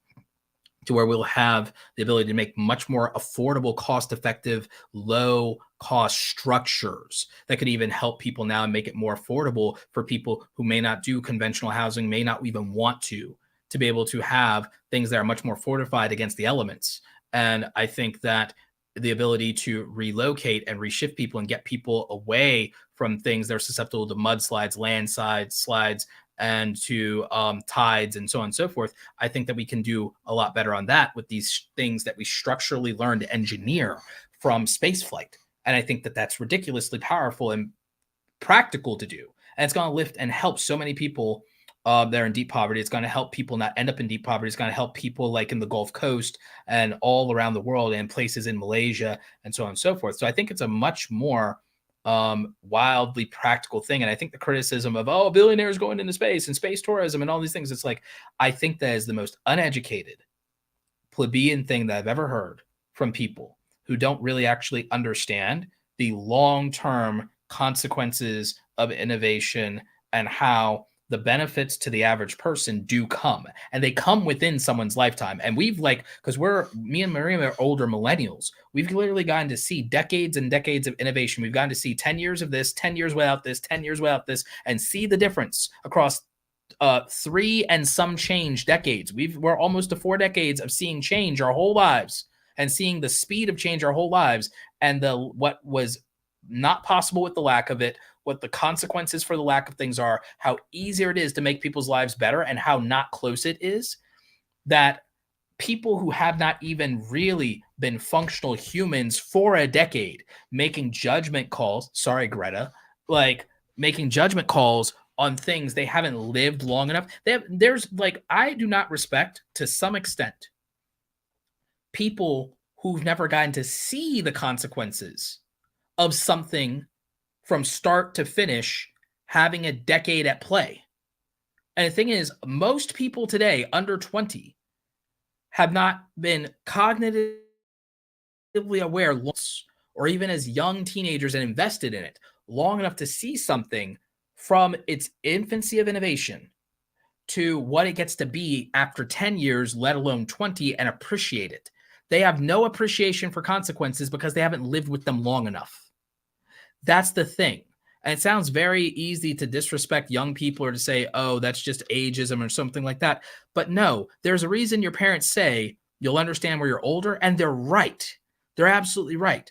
to where we'll have the ability to make much more affordable, cost effective, low cost structures that could even help people now and make it more affordable for people who may not do conventional housing, may not even want to be able to have things that are much more fortified against the elements. And I think that the ability to relocate and reshift people and get people away from things that are susceptible to mudslides, landslides, slides, and to tides and so on and so forth. I think that we can do a lot better on that with these things that we structurally learn to engineer from spaceflight. And I think that that's ridiculously powerful and practical to do. And it's going to lift and help so many people that are in deep poverty. It's going to help people not end up in deep poverty. It's going to help people like in the Gulf Coast and all around the world and places in Malaysia and so on and so forth. So I think it's a much more wildly practical thing. And I think the criticism of, oh, billionaires going into space and space tourism and all these things, it's like, I think that is the most uneducated plebeian thing that I've ever heard from people who don't really actually understand the long-term consequences of innovation and how the benefits to the average person do come, and they come within someone's lifetime. And we've because me and Maria are older millennials. We've literally gotten to see decades and decades of innovation. We've gotten to see 10 years of this, 10 years without this, 10 years without this, and see the difference across 3 and some change decades. We're almost to 4 decades of seeing change our whole lives and seeing the speed of change our whole lives, and what was not possible with the lack of it, what the consequences for the lack of things are, how easier it is to make people's lives better, and how not close it is, that people who have not even really been functional humans for a decade making judgment calls, sorry, Greta, making judgment calls on things they haven't lived long enough. I do not respect, to some extent, people who've never gotten to see the consequences of something from start to finish, having a decade at play. And the thing is, most people today under 20 have not been cognitively aware, or even as young teenagers, and invested in it long enough to see something from its infancy of innovation to what it gets to be after 10 years, let alone 20, and appreciate it. They have no appreciation for consequences because they haven't lived with them long enough. That's the thing. And it sounds very easy to disrespect young people or to say, oh, that's just ageism or something like that. But no, there's a reason your parents say you'll understand when you're older, and they're right. They're absolutely right.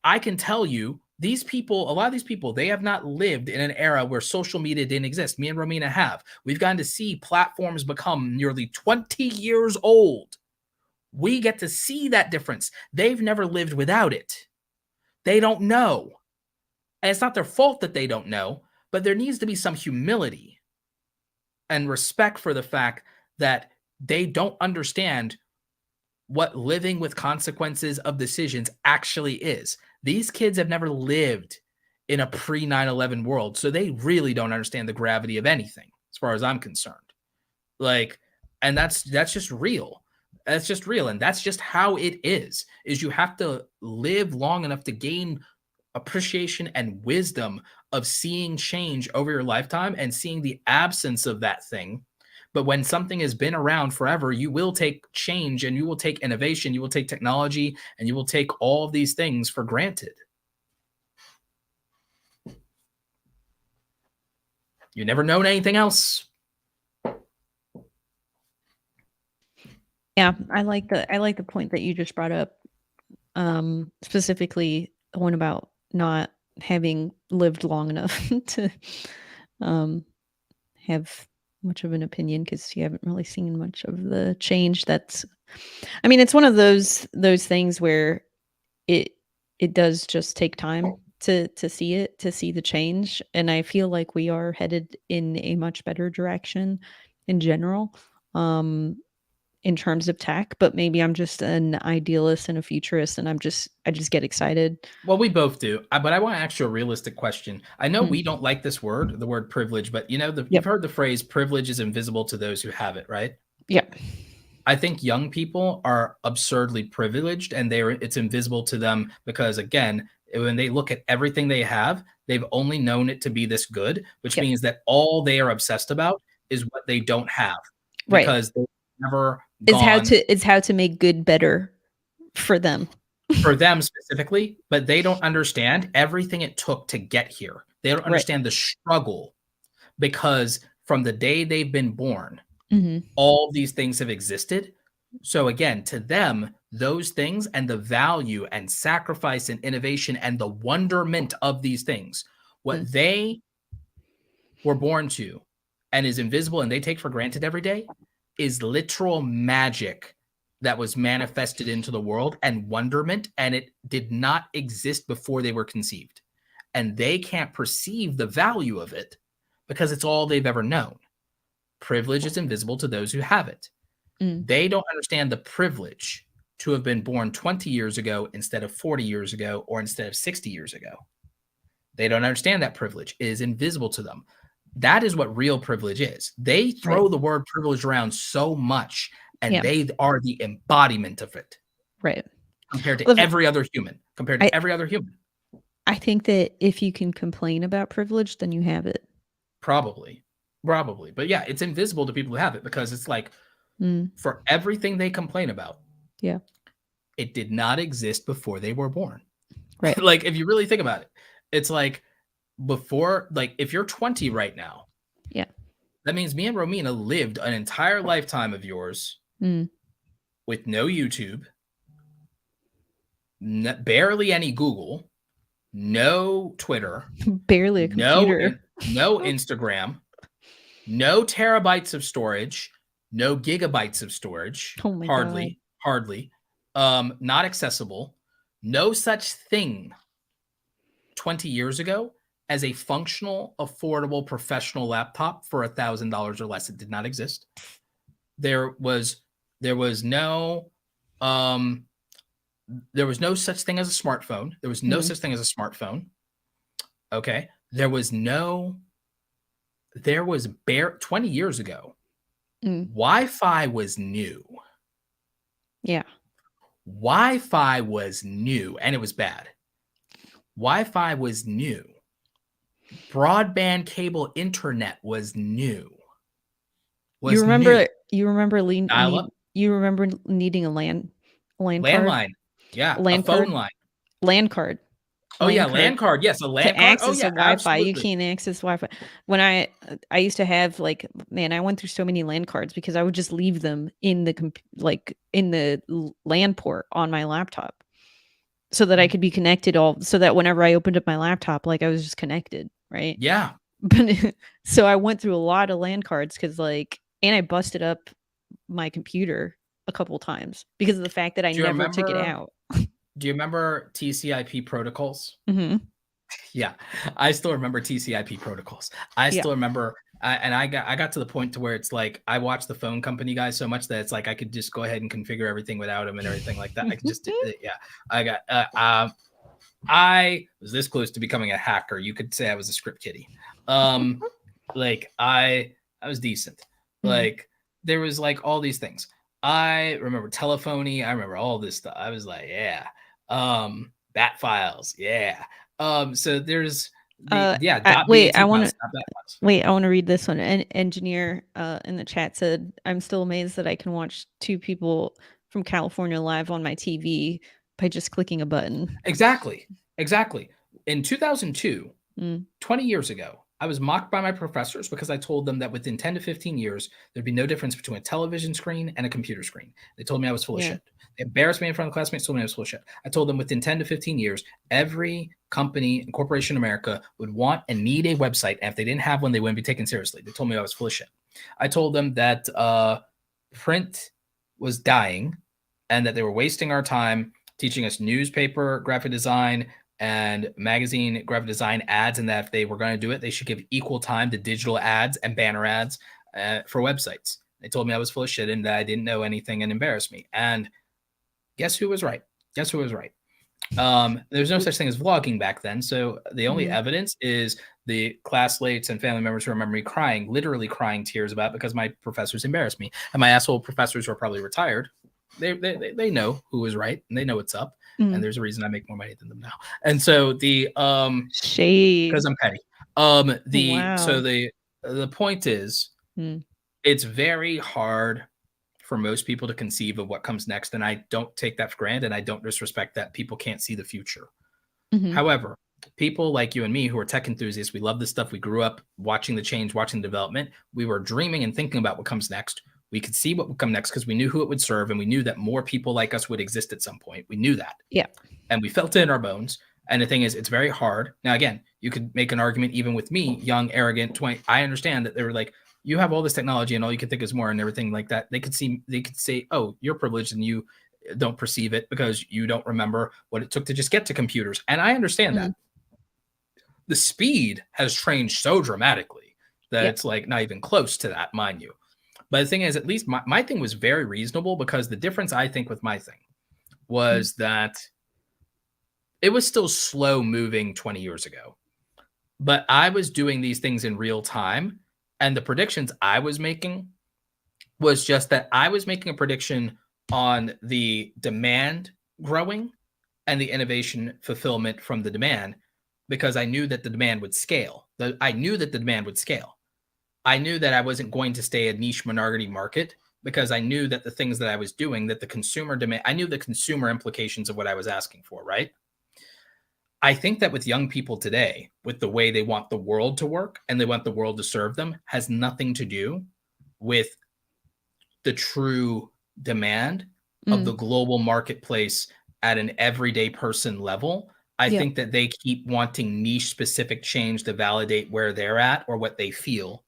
I can tell you, a lot of these people, they have not lived in an era where social media didn't exist. Me and Romina have. We've gotten to see platforms become nearly 20 years old. We get to see that difference. They've never lived without it. They don't know. And it's not their fault that they don't know, but there needs to be some humility and respect for the fact that they don't understand what living with consequences of decisions actually is. These kids have never lived in a pre-9/11 world, so they really don't understand the gravity of anything, as far as I'm concerned. And that's just real. That's just real, and that's just how it is you have to live long enough to gain appreciation and wisdom of seeing change over your lifetime and seeing the absence of that thing. But when something has been around forever, you will take change, and you will take innovation, you will take technology, and you will take all of these things for granted. You never known anything else. Yeah, I like the point that you just brought up, specifically the one about not having lived long enough to have much of an opinion, because you haven't really seen much of the change. It's one of those things where it does just take time to see the change, and I feel like we are headed in a much better direction in general. In terms of tech, but maybe I'm just an idealist and a futurist, and I just get excited. Well, we both do, but I want to ask you a realistic question. I know we don't like this word, the word privilege, but you've heard the phrase privilege is invisible to those who have it, right? Yeah. I think young people are absurdly privileged, and it's invisible to them because, again, when they look at everything they have, they've only known it to be this good, which means that all they are obsessed about is what they don't have, because they've never is how to make good better for them. For them specifically, but they don't understand everything it took to get here. They don't understand the struggle, because from the day they've been born, all these things have existed. So again, to them, those things and the value and sacrifice and innovation and the wonderment of these things, what they were born to and is invisible and they take for granted every day is literal magic that was manifested into the world and wonderment, and it did not exist before they were conceived. And they can't perceive the value of it because it's all they've ever known. Privilege is invisible to those who have it. They don't understand the privilege to have been born 20 years ago instead of 40 years ago or instead of 60 years ago. They don't understand that privilege is invisible to them. That is what real privilege is. They throw the word privilege around so much, and they are the embodiment of it. Right. Compared to every other human. Every other human. I think that if you can complain about privilege, then you have it. Probably. But yeah, it's invisible to people who have it because it's like for everything they complain about. Yeah. It did not exist before they were born. Right. Like, if you really think about it, it's like before, like, if you're 20 right now, that means me and Romina lived an entire lifetime of yours with no YouTube, barely any Google, no Twitter, barely a computer, no Instagram, no terabytes of storage, no gigabytes of storage, oh my hardly, not accessible, no such thing 20 years ago as a functional, affordable, professional laptop for $1,000 or less. It did not exist. There was no such thing as a smartphone. There was no such thing as a smartphone. Okay. 20 years ago. Wi-Fi was new. Yeah. Wi-Fi was new, and it was bad. Wi-Fi was new. Broadband cable internet was new. You remember needing a landline. Yeah, a phone line. LAN card. Oh yeah, LAN card. Yes, a LAN card. Access to Wi-Fi. Absolutely. You can't access Wi-Fi. When I used to have I went through so many LAN cards because I would just leave them in the LAN port on my laptop, so that I could be connected so that whenever I opened up my laptop, I was just connected, right? Yeah. But so I went through a lot of LAN cards because and I busted up my computer a couple times because of the fact that I never took it out. Do you remember TCP protocols? Mm-hmm. Yeah, I still remember TCP protocols. I still remember, and I got to the point to where it's like I watched the phone company guys so much that it's like I could just go ahead and configure everything without them and everything like that. I could just do it. Yeah, I was this close to becoming a hacker. You could say I was a script kiddie. I was decent. There was all these things. I remember telephony. I remember all this stuff. I was like, yeah. Bat files. Yeah. So there's wait, I want to read this one. An engineer in the chat said, I'm still amazed that I can watch two people from California live on my TV by just clicking a button. Exactly. In 2002, 20 years ago, I was mocked by my professors because I told them that within 10 to 15 years, there'd be no difference between a television screen and a computer screen. They told me I was full of shit. They embarrassed me in front of the classmates, told me I was full of shit. I told them within 10 to 15 years, every company and corporation in America would want and need a website. And if they didn't have one, they wouldn't be taken seriously. They told me I was full of shit. I told them that print was dying and that they were wasting our time teaching us newspaper graphic design and magazine graphic design ads, and that if they were going to do it, they should give equal time to digital ads and banner ads for websites. They told me I was full of shit and that I didn't know anything and embarrassed me. And guess who was right? There's no such thing as vlogging back then. So the only evidence is the classmates and family members who remember me crying, literally crying tears about it because my professors embarrassed me. And my asshole professors who are probably retired, they know who was right and they know what's up. And there's a reason I make more money than them now. And so the shade, because I'm petty. So the point is, it's very hard for most people to conceive of what comes next. And I don't take that for granted. And I don't disrespect that people can't see the future. However, people like you and me who are tech enthusiasts, we love this stuff. We grew up watching the change, watching the development. We were dreaming and thinking about what comes next. We could see what would come next because we knew who it would serve, and we knew that more people like us would exist at some point. We knew that. Yeah. And we felt it in our bones. And the thing is, it's very hard. Now, again, you could make an argument even with me, young, arrogant, 20. I understand that they were like, you have all this technology and all you can think is more and everything like that. They could say, oh, you're privileged and you don't perceive it because you don't remember what it took to just get to computers. And I understand that. The speed has changed so dramatically that it's like not even close to that, mind you. But the thing is, at least my thing was very reasonable, because the difference I think with my thing was that it was still slow moving 20 years ago. But I was doing these things in real time. And the predictions I was making was just that I was making a prediction on the demand growing and the innovation fulfillment from the demand, because I knew that the demand would scale. I knew that the demand would scale. I knew that I wasn't going to stay a niche minority market, because I knew that the things that I was doing, that the consumer demand, I knew the consumer implications of what I was asking for, right? I think that with young people today, with the way they want the world to work and they want the world to serve them, has nothing to do with the true demand of the global marketplace at an everyday person level. I think that they keep wanting niche specific change to validate where they're at or what they feel.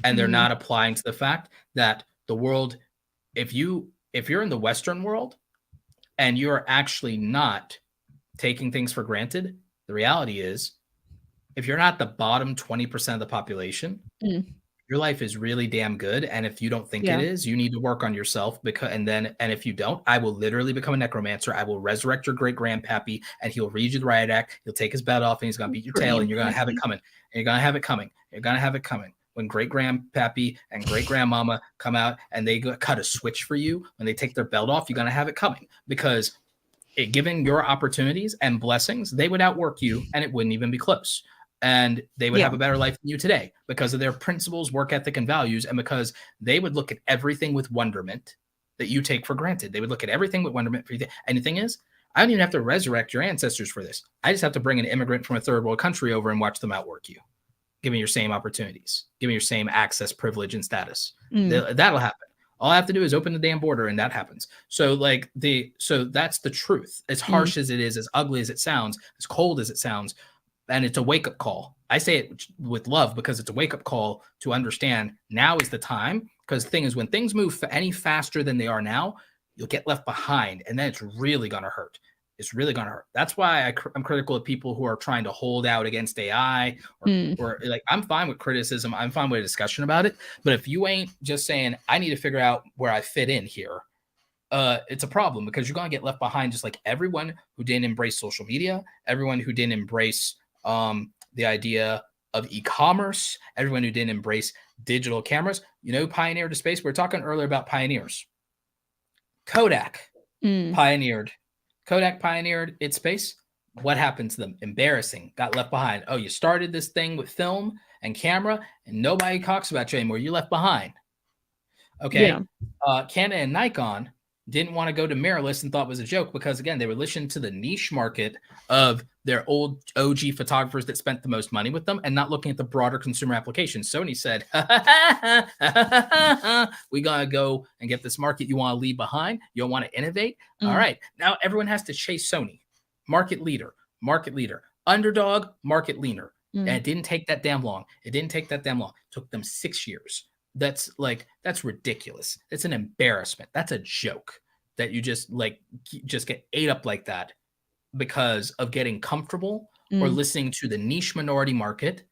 And they're not applying to the fact that the world, if you're in the Western world and you're actually not taking things for granted, the reality is, if you're not the bottom 20% of the population, your life is really damn good. And if you don't think it is, you need to work on yourself, and if you don't, I will literally become a necromancer. I will resurrect your great grandpappy and he'll read you the riot act. He'll take his belt off and he's going to beat your tail, and you're going to have it coming. And you're going to have it coming. You're going to have it coming. When great grandpappy and great grandmama come out and they cut a switch for you, when they take their belt off, you're going to have it coming, because given your opportunities and blessings, they would outwork you and it wouldn't even be close. And they would have a better life than you today because of their principles, work ethic, and values. And because they would look at everything with wonderment that you take for granted. They would look at everything with wonderment for you. And the thing is, I don't even have to resurrect your ancestors for this. I just have to bring an immigrant from a third world country over and watch them outwork you, giving your same opportunities, giving your same access, privilege, and status. That'll happen. All I have to do is open the damn border and that happens. So that's the truth. As harsh as it is, as ugly as it sounds, as cold as it sounds, and it's a wake-up call. I say it with love because it's a wake-up call to understand now is the time, because the thing is, when things move any faster than they are now, you'll get left behind, and then it's really going to hurt. It's really going to hurt. That's why I'm critical of people who are trying to hold out against AI or like, I'm fine with criticism. I'm fine with a discussion about it. But if you ain't just saying, I need to figure out where I fit in here, it's a problem, because you're going to get left behind, just like everyone who didn't embrace social media, everyone who didn't embrace the idea of e-commerce, everyone who didn't embrace digital cameras, pioneered the space. We were talking earlier about pioneers. Kodak pioneered its space. What happened to them? Embarrassing. Got left behind. Oh, you started this thing with film and camera and nobody talks about you anymore. You left behind. Okay. Canon and Nikon didn't want to go to mirrorless and thought it was a joke, because again, they were listening to the niche market of their old OG photographers that spent the most money with them and not looking at the broader consumer applications. Sony said, we got to go and get this market you want to leave behind. You don't want to innovate. All right. Now everyone has to chase Sony. Market leader, underdog, market leader. And it didn't take that damn long. It took them 6 years. That's ridiculous. It's an embarrassment. That's a joke that you just get ate up like that because of getting comfortable or listening to the niche minority market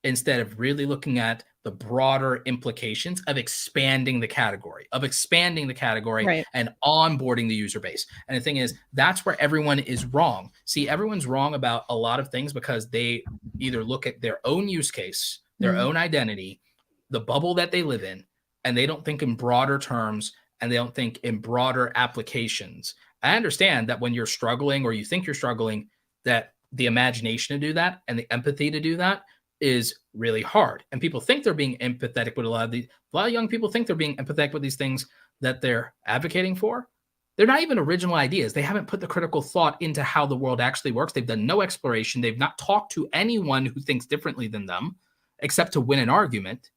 instead of really looking at the broader implications of expanding the category right, and onboarding the user base. And the thing is, that's where everyone is wrong. See, everyone's wrong about a lot of things because they either look at their own use case, their own identity, the bubble that they live in, and they don't think in broader terms, and they don't think in broader applications. I understand that when you're struggling or you think you're struggling, that the imagination to do that and the empathy to do that is really hard. And people think they're being empathetic with a lot of young people think they're being empathetic with these things that they're advocating for. They're not even original ideas. They haven't put the critical thought into how the world actually works. They've done no exploration. They've not talked to anyone who thinks differently than them, except to win an argument.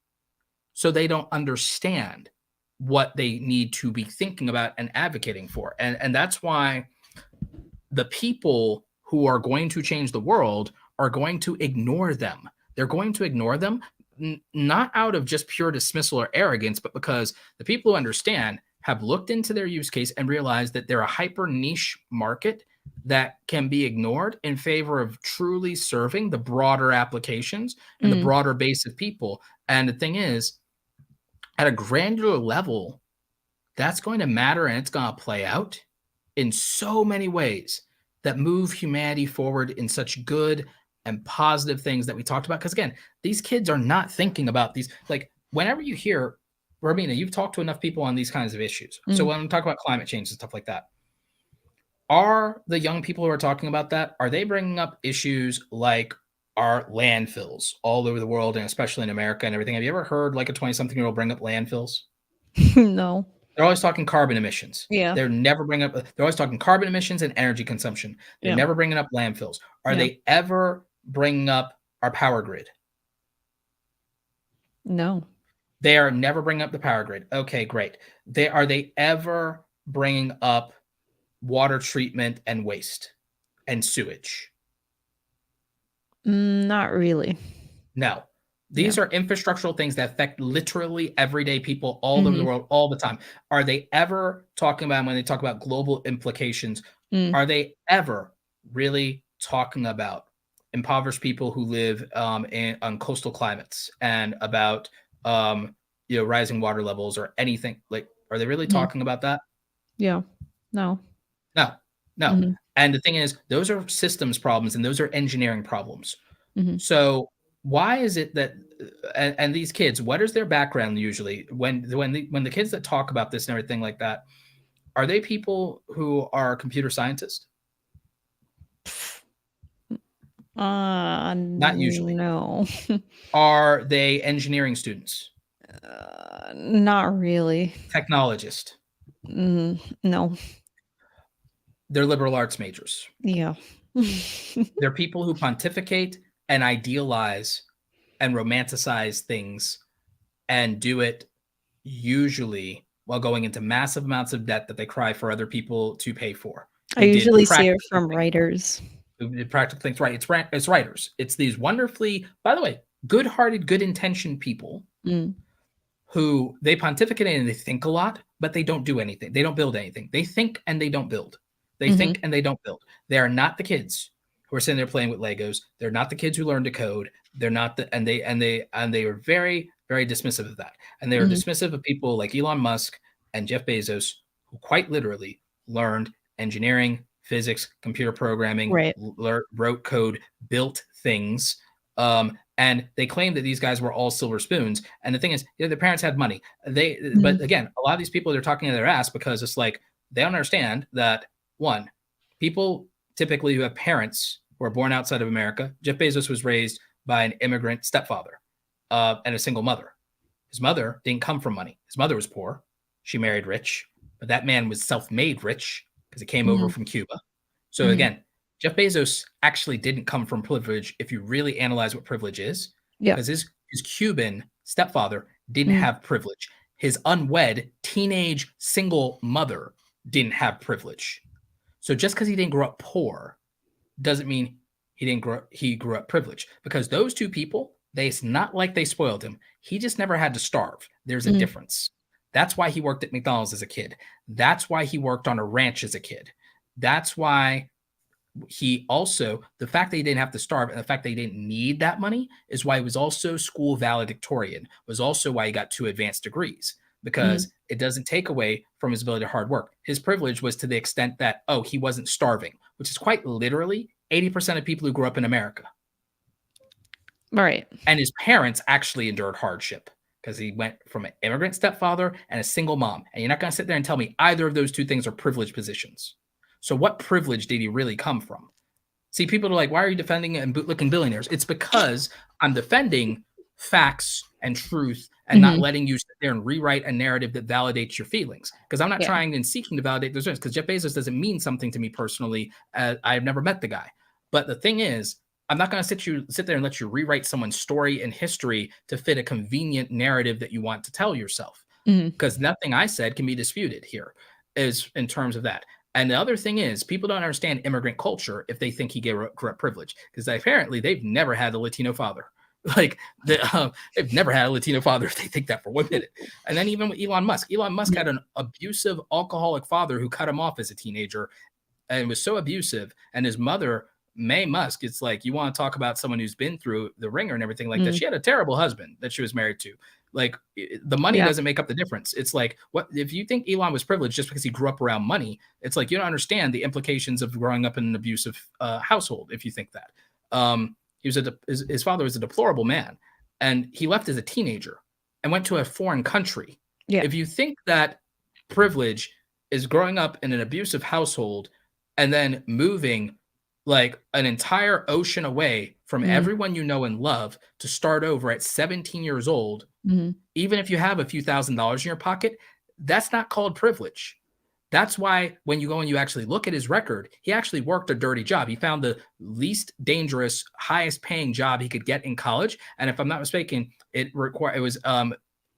So they don't understand what they need to be thinking about and advocating for. And that's why the people who are going to change the world are going to ignore them. They're going to ignore them not out of just pure dismissal or arrogance, but because the people who understand have looked into their use case and realized that they're a hyper niche market that can be ignored in favor of truly serving the broader applications and the broader base of people. And the thing is, at a granular level, that's going to matter, and it's going to play out in so many ways that move humanity forward in such good and positive things that we talked about. Because again, these kids are not thinking about these. Like, whenever you hear, Romina, you've talked to enough people on these kinds of issues. So when I'm talking about climate change and stuff like that, are the young people who are talking about that, are they bringing up issues like our landfills all over the world, and especially in America and everything? Have you ever heard like a 20-something-year-old bring up landfills? No. They're always talking carbon emissions. Yeah. They're never bringing up. They're always talking carbon emissions and energy consumption. They're never bringing up landfills. Are they ever bringing up our power grid? No. They are never bringing up the power grid. Okay, great. Are they ever bringing up water treatment and waste and sewage? Not really. No. These are infrastructural things that affect literally everyday people all over the world all the time. Are they ever talking about, when they talk about global implications, are they ever really talking about impoverished people who live on coastal climates and about rising water levels or anything? Like, are they really talking about that? Yeah. No. And the thing is, those are systems problems and those are engineering problems. So why is it that and these kids, what is their background usually when the kids that talk about this and everything like that, are they people who are computer scientists? Not usually. No. Are they engineering students? Not really. Technologist? No. They're liberal arts majors. Yeah. They're people who pontificate and idealize and romanticize things and do it usually while going into massive amounts of debt that they cry for other people to pay for. I usually see it from writers. Practical things, right? It's writers. It's these wonderfully, by the way, good-hearted, good-intentioned people who they pontificate and they think a lot, but they don't do anything. They don't build anything. They think and they don't build. They think and they don't build. They are not the kids who are sitting there playing with Legos. They're not the kids who learn to code. They're not and they are very, very dismissive of that. And they are dismissive of people like Elon Musk and Jeff Bezos, who quite literally learned engineering, physics, computer programming, wrote code, built things. And they claim that these guys were all silver spoons. And the thing is, their parents had money. But again, a lot of these people, they're talking to their ass because it's like they don't understand that, one, people typically who have parents who are born outside of America. Jeff Bezos was raised by an immigrant stepfather and a single mother. His mother didn't come from money. His mother was poor. She married rich, but that man was self-made rich because he came over from Cuba. So again, Jeff Bezos actually didn't come from privilege if you really analyze what privilege is. Because his Cuban stepfather didn't have privilege. His unwed teenage single mother didn't have privilege. So just because he didn't grow up poor doesn't mean he grew up privileged. Because those two people, it's not like they spoiled him. He just never had to starve. There's a difference. That's why he worked at McDonald's as a kid. That's why he worked on a ranch as a kid. That's why he also, the fact that he didn't have to starve and the fact that he didn't need that money is why he was also school valedictorian, was also why he got 2 advanced degrees, because it doesn't take away from his ability to hard work. His privilege was to the extent that, he wasn't starving, which is quite literally 80% of people who grew up in America. Right. And his parents actually endured hardship because he went from an immigrant stepfather and a single mom. And you're not going to sit there and tell me either of those two things are privileged positions. So what privilege did he really come from? See, people are like, why are you defending and bootlicking billionaires? It's because I'm defending facts and truth and not letting you sit there and rewrite a narrative that validates your feelings. Because I'm not trying and seeking to validate those things. Because Jeff Bezos doesn't mean something to me personally. I've never met the guy. But the thing is, I'm not going to sit there and let you rewrite someone's story and history to fit a convenient narrative that you want to tell yourself. Because nothing I said can be disputed here is in terms of that. And the other thing is, people don't understand immigrant culture if they think he grew up privileged, because apparently they've never had a Latino father. Like they've never had a Latino father if they think that for 1 minute. And then even with Elon Musk had an abusive alcoholic father who cut him off as a teenager and was so abusive. And his mother, Mae Musk, it's like, you want to talk about someone who's been through the ringer and everything like that. She had a terrible husband that she was married to. Like the money doesn't make up the difference. It's like, what if you think Elon was privileged just because he grew up around money? It's like, you don't understand the implications of growing up in an abusive household. If you think that his father was a deplorable man, and he left as a teenager and went to a foreign country. Yeah. If you think that privilege is growing up in an abusive household and then moving like an entire ocean away from everyone you know and love to start over at 17 years old, even if you have a few $1,000s in your pocket, that's not called privilege. That's why when you go and you actually look at his record, he actually worked a dirty job. He found the least dangerous, highest paying job he could get in college. And if I'm not mistaken, it was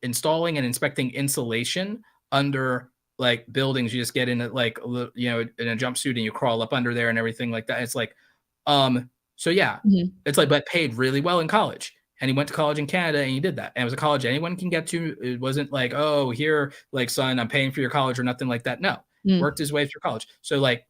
installing and inspecting insulation under like buildings. You just get in like, you know, in a jumpsuit and you crawl up under there and everything like that. It's like, so yeah, it's like, but paid really well in college. And he went to college in Canada and he did that. And it was a college anyone can get to. It wasn't like, oh, here, like, son, I'm paying for your college or nothing like that. No, worked his way through college. So like,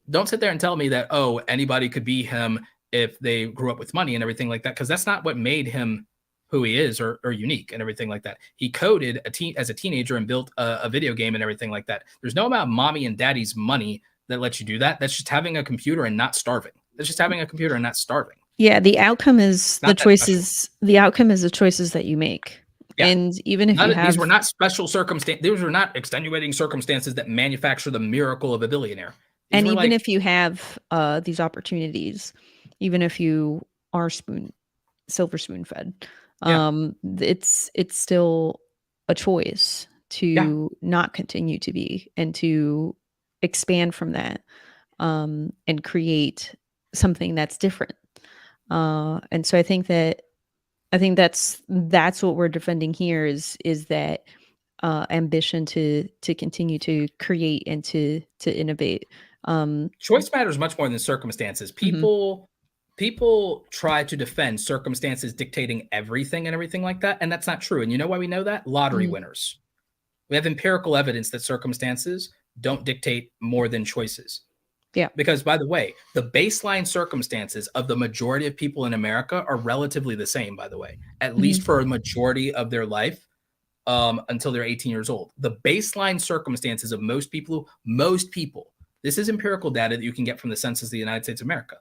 don't sit there and tell me that, oh, anybody could be him if they grew up with money and everything like that. Because that's not what made him who he is or unique and everything like that. He coded as a teenager and built a video game and everything like that. There's no amount of mommy and daddy's money that lets you do that. That's just having a computer and not starving. That's just having a computer and not starving. Yeah, the outcome is the choices. The outcome is the choices that you make. Yeah. And even if these were not special circumstances, these were not extenuating circumstances that manufacture the miracle of a billionaire. And even if you have these opportunities, even if you are silver spoon fed, it's still a choice to not continue to be and to expand from that and create something that's different. And so I think that's what we're defending here is that ambition to continue to create and to innovate. Choice matters much more than circumstances. People try to defend circumstances dictating everything and everything like that, and that's not true. And you know why we know that? Lottery winners. We have empirical evidence that circumstances don't dictate more than choices. Yeah. Because, by the way, the baseline circumstances of the majority of people in America are relatively the same, by the way, at least for a majority of their life until they're 18 years old. The baseline circumstances of most people, this is empirical data that you can get from the Census of the United States of America.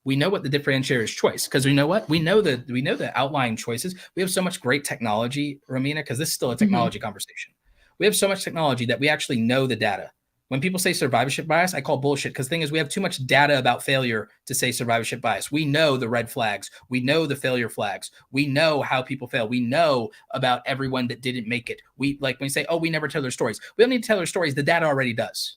We know what the differentiator is choice, because we know what? We know the outlying choices. We have so much great technology, Romina, because this is still a technology conversation. We have so much technology that we actually know the data. When people say survivorship bias, I call bullshit, because the thing is we have too much data about failure to say survivorship bias. We know the red flags. We know the failure flags. We know how people fail. We know about everyone that didn't make it. We like when you say, oh, we never tell their stories. We don't need to tell their stories. The data already does.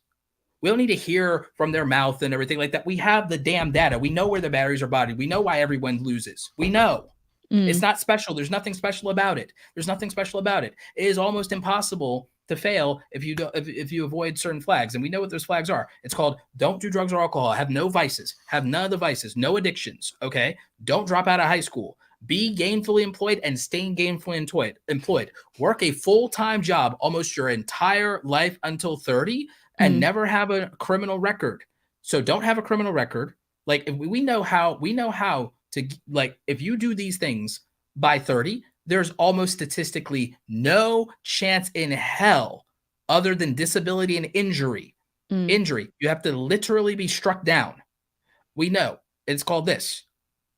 We don't need to hear from their mouth and everything like that. We have the damn data. We know where the batteries are bodied. We know why everyone loses. We know. It's not special. There's nothing special about it. It is almost impossible to fail if you avoid certain flags. And we know what those flags are. It's called don't do drugs or alcohol, have no vices, have none of the vices, no addictions, okay? Don't drop out of high school. Be gainfully employed and stay gainfully employed. Work a full-time job almost your entire life until 30 and never have a criminal record. So don't have a criminal record. Like we know how to, like, if you do these things by 30, there's almost statistically no chance in hell other than disability and injury. Injury. You have to literally be struck down. We know. It's called this.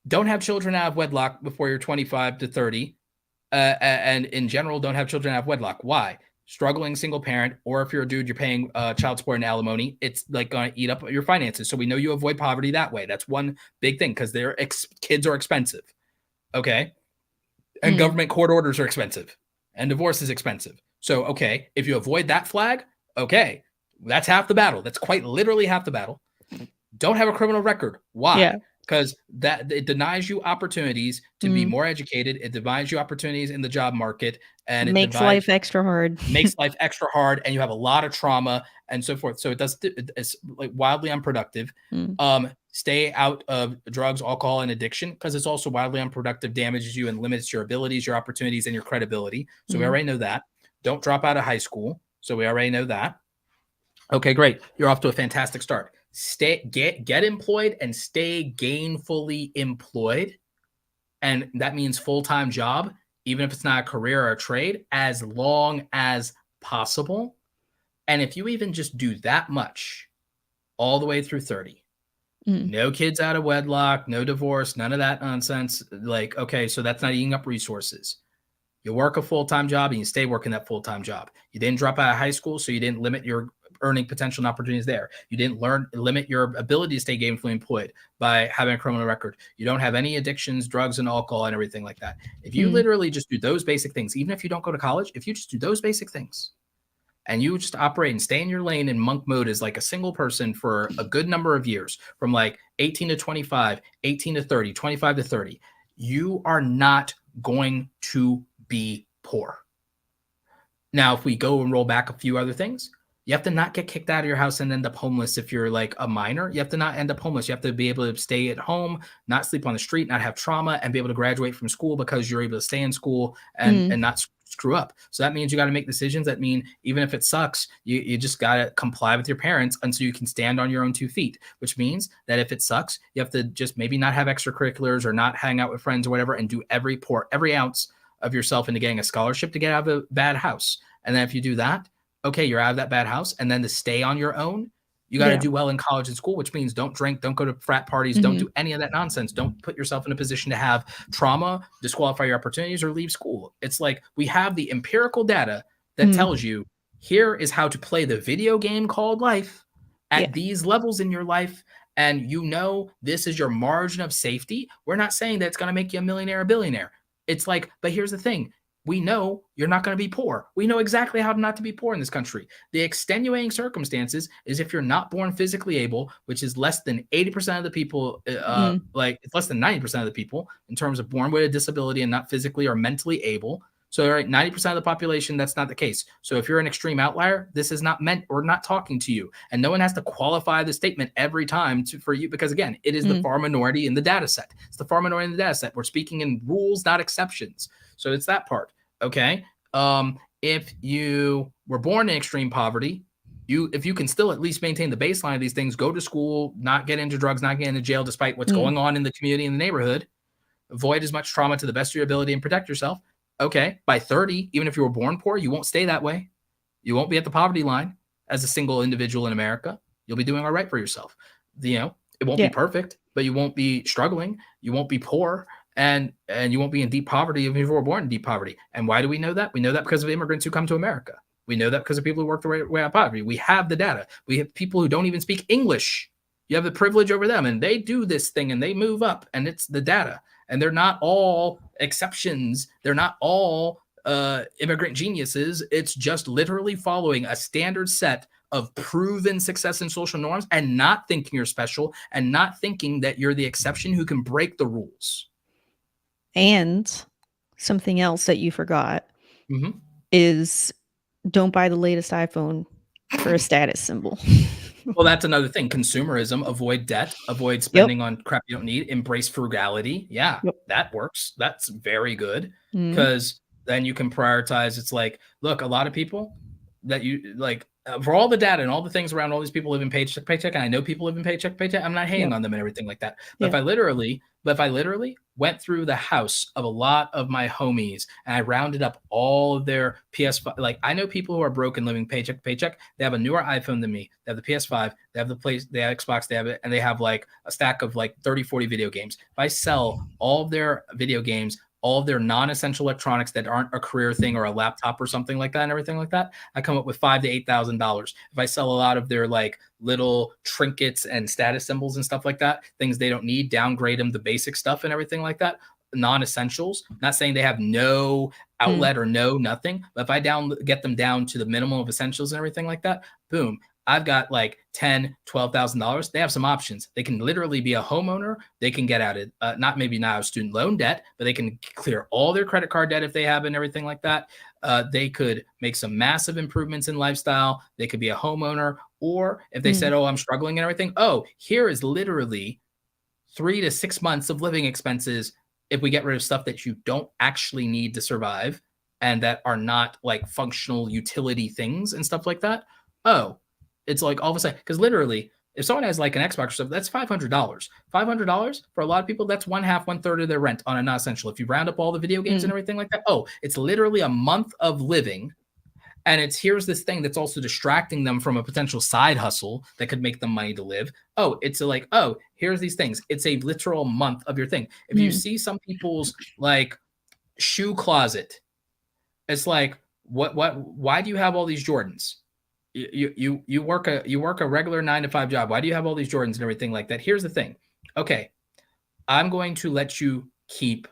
Don't have children out of wedlock before you're 25 to 30. And in general, don't have children out of wedlock. Why? Struggling single parent, or if you're a dude, you're paying child support and alimony, it's like going to eat up your finances. So we know you avoid poverty that way. That's one big thing, because kids are expensive. Okay? And government court orders are expensive, and divorce is expensive. So, okay, if you avoid that flag, okay, that's half the battle. That's quite literally half the battle. Don't have a criminal record. Why? Because it denies you opportunities to be more educated. It denies you opportunities in the job market, and it makes life extra hard. And you have a lot of trauma and so forth. So it's like wildly unproductive. Stay out of drugs, alcohol, and addiction, because it's also wildly unproductive, damages you, and limits your abilities, your opportunities, and your credibility. So we already know that. Don't drop out of high school. So we already know that. Okay, great. You're off to a fantastic start. Get employed and stay gainfully employed. And that means full-time job, even if it's not a career or a trade, as long as possible. And if you even just do that much all the way through 30, no kids out of wedlock, no divorce, none of that nonsense. Like, okay, so that's not eating up resources. You work a full-time job and you stay working that full-time job. You didn't drop out of high school, so you didn't limit your earning potential and opportunities there. You didn't limit your ability to stay gainfully employed by having a criminal record. You don't have any addictions, drugs, and alcohol and everything like that. If you literally just do those basic things, even if you don't go to college, if you just do those basic things and you just operate and stay in your lane in monk mode as like a single person for a good number of years, from like 18 to 25, 18 to 30, 25 to 30, you are not going to be poor. Now, if we go and roll back a few other things, you have to not get kicked out of your house and end up homeless if you're like a minor. You have to not end up homeless. You have to be able to stay at home, not sleep on the street, not have trauma, and be able to graduate from school because you're able to stay in school and not screw up. So that means you got to make decisions that mean even if it sucks, you just got to comply with your parents until you can stand on your own 2 feet, which means that if it sucks, you have to just maybe not have extracurriculars or not hang out with friends or whatever, and do pour every ounce of yourself into getting a scholarship to get out of a bad house. And then if you do that, okay, you're out of that bad house. And then to stay on your own, you got to do well in college and school, which means don't drink, don't go to frat parties, don't do any of that nonsense. Don't put yourself in a position to have trauma, disqualify your opportunities, or leave school. It's like we have the empirical data that tells you here is how to play the video game called life at these levels in your life. And you know this is your margin of safety. We're not saying that it's going to make you a millionaire or billionaire. It's like, but here's the thing. We know you're not going to be poor. We know exactly how not to be poor in this country. The extenuating circumstances is if you're not born physically able, which is less than 80% of the people, like it's less than 90% of the people in terms of born with a disability and not physically or mentally able. So, right, 90% of the population, that's not the case. So if you're an extreme outlier, this is not meant, we're not talking to you. And no one has to qualify the statement every time for you, because again, it is the far minority in the data set. It's the far minority in the data set. We're speaking in rules, not exceptions. So it's that part. Okay. If you were born in extreme poverty, if you can still at least maintain the baseline of these things, go to school, not get into drugs, not get into jail, despite what's going on in the community, in the neighborhood, avoid as much trauma to the best of your ability and protect yourself. Okay. By 30, even if you were born poor, you won't stay that way. You won't be at the poverty line as a single individual in America. You'll be doing all right for yourself. You know, it won't be perfect, but you won't be struggling. You won't be poor. And you won't be in deep poverty even if you were born in deep poverty. And why do we know that? We know that because of immigrants who come to America. We know that because of people who work their way out of poverty. We have the data. We have people who don't even speak English. You have the privilege over them, and they do this thing, and they move up, and it's the data. And they're not all exceptions. They're not all immigrant geniuses. It's just literally following a standard set of proven success and social norms and not thinking you're special and not thinking that you're the exception who can break the rules. And something else that you forgot is don't buy the latest iPhone for a status symbol. Well, that's another thing. Consumerism, avoid debt, avoid spending on crap you don't need, embrace frugality. Yeah, that works. That's very good because then you can prioritize. It's like, look, a lot of people that you like, for all the data and all the things around, all these people live in paycheck to paycheck, and I know people live in paycheck to paycheck. I'm not hating on them and everything like that. But if I literally went through the house of a lot of my homies and I rounded up all of their PS5, like I know people who are broken living paycheck to paycheck. They have a newer iPhone than me. They have the PS5. They have they have Xbox. They have it, and they have like a stack of like 30, 40 video games. If I sell all of their video games, all of their non-essential electronics that aren't a career thing or a laptop or something like that and everything like that, I come up with $5,000 to $8,000. If I sell a lot of their like little trinkets and status symbols and stuff like that, things they don't need, downgrade them, the basic stuff and everything like that, non-essentials, not saying they have no outlet or nothing, but if I get them down to the minimum of essentials and everything like that, boom, I've got like $10,000, $12,000. They have some options. They can literally be a homeowner. They can get out of not student loan debt, but they can clear all their credit card debt if they have and everything like that. They could make some massive improvements in lifestyle. They could be a homeowner, or if they said, "Oh, I'm struggling and everything," oh, here is literally 3 to 6 months of living expenses if we get rid of stuff that you don't actually need to survive and that are not like functional utility things and stuff like that. Oh, it's like all of a sudden, because literally, if someone has like an Xbox or stuff, that's $500. $500 for a lot of people, that's 1/2 of their rent on a non-essential. If you round up all the video games and everything like that, oh, it's literally a month of living. And it's here's this thing that's also distracting them from a potential side hustle that could make them money to live. Oh, it's like, oh, here's these things. It's a literal month of your thing. If you see some people's like shoe closet, it's like, why do you have all these Jordans? You work a regular 9-to-5 job. Why do you have all these Jordans and everything like that? Here's the thing. Okay, I'm going to let you keep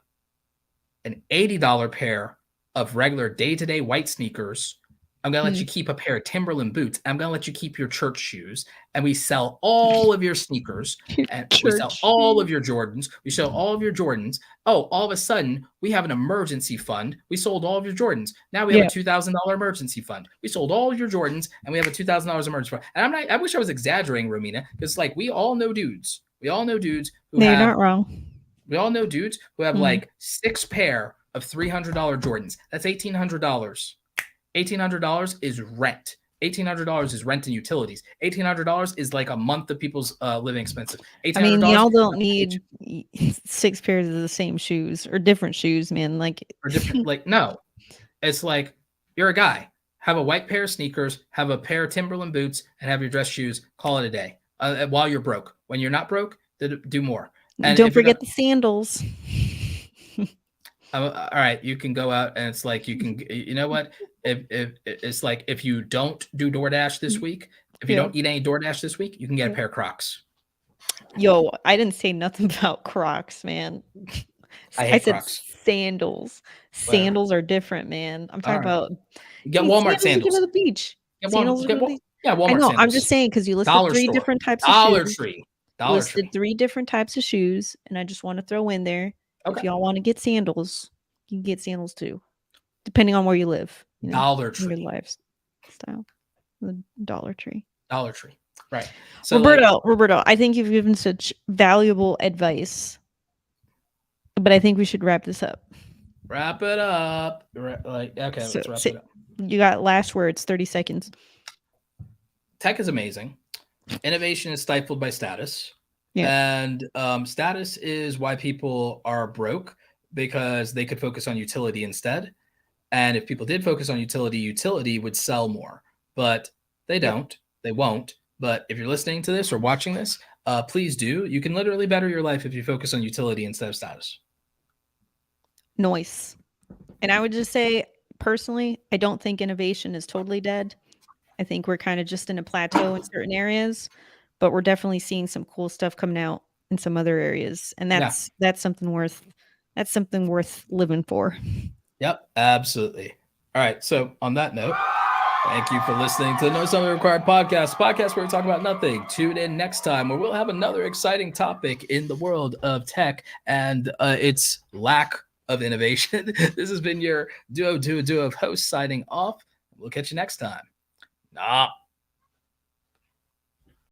an $80 pair of regular day-to-day white sneakers. I'm going to let you keep a pair of Timberland boots. I'm going to let you keep your church shoes. And we sell all of your sneakers. And we sell all of your Jordans. We sell all of your Jordans. Oh, all of a sudden, we have an emergency fund. We sold all of your Jordans. Now we have a $2,000 emergency fund. We sold all of your Jordans, and we have a $2,000 emergency fund. And I wish I was exaggerating, Romina, because like we all know dudes. We all know dudes who You're not wrong. We all know dudes who have like 6 pair of $300 Jordans. That's $1,800. $1,800 is rent. $1,800 is rent and utilities. $1,800 is like a month of people's living expenses. I mean, y'all don't need 6 pairs of the same shoes or different shoes, man. Like, or different, like no, it's like you're a guy. Have a white pair of sneakers, have a pair of Timberland boots, and have your dress shoes. Call it a day. While you're broke. When you're not broke, do more. And don't forget the sandals. All right, you can go out and it's like you can. You know what? If it's like if you don't do DoorDash this week, if you don't eat any DoorDash this week, you can get a pair of Crocs. Yo, I didn't say nothing about Crocs, man. I said Crocs. Sandals. Sandals are different, man. I'm talking about get Walmart sandals. To the beach. Walmart Walmart I know. Sandals. I'm just saying because you listed three different types of shoes. Dollar Tree. Listed 3 different types of shoes, and I just want to throw in there. Okay. If y'all want to get sandals, you can get sandals too, depending on where you live. You know, Dollar Tree. Your lifestyle. The Dollar Tree. Dollar Tree. Right. So Roberto, I think you've given such valuable advice, but I think we should wrap this up. Wrap it up. Let's wrap it up. You got last words, 30 seconds. Tech is amazing. Innovation is stifled by status. Yeah. And status is why people are broke, because they could focus on utility instead. And if people did focus on utility would sell more. But they don't. They won't. But if you're listening to this or watching this, please do. You can literally better your life if you focus on utility instead of status. Nice. And I would just say, personally, I don't think innovation is totally dead. I think we're kind of just in a plateau in certain areas, but we're definitely seeing some cool stuff coming out in some other areas. And that's something worth living for. Yep, absolutely. All right. So on that note, thank you for listening to the No Summary Required podcast where we talk about nothing. Tune in next time where we'll have another exciting topic in the world of tech and its lack of innovation. This has been your duo of hosts signing off. We'll catch you next time. Nah.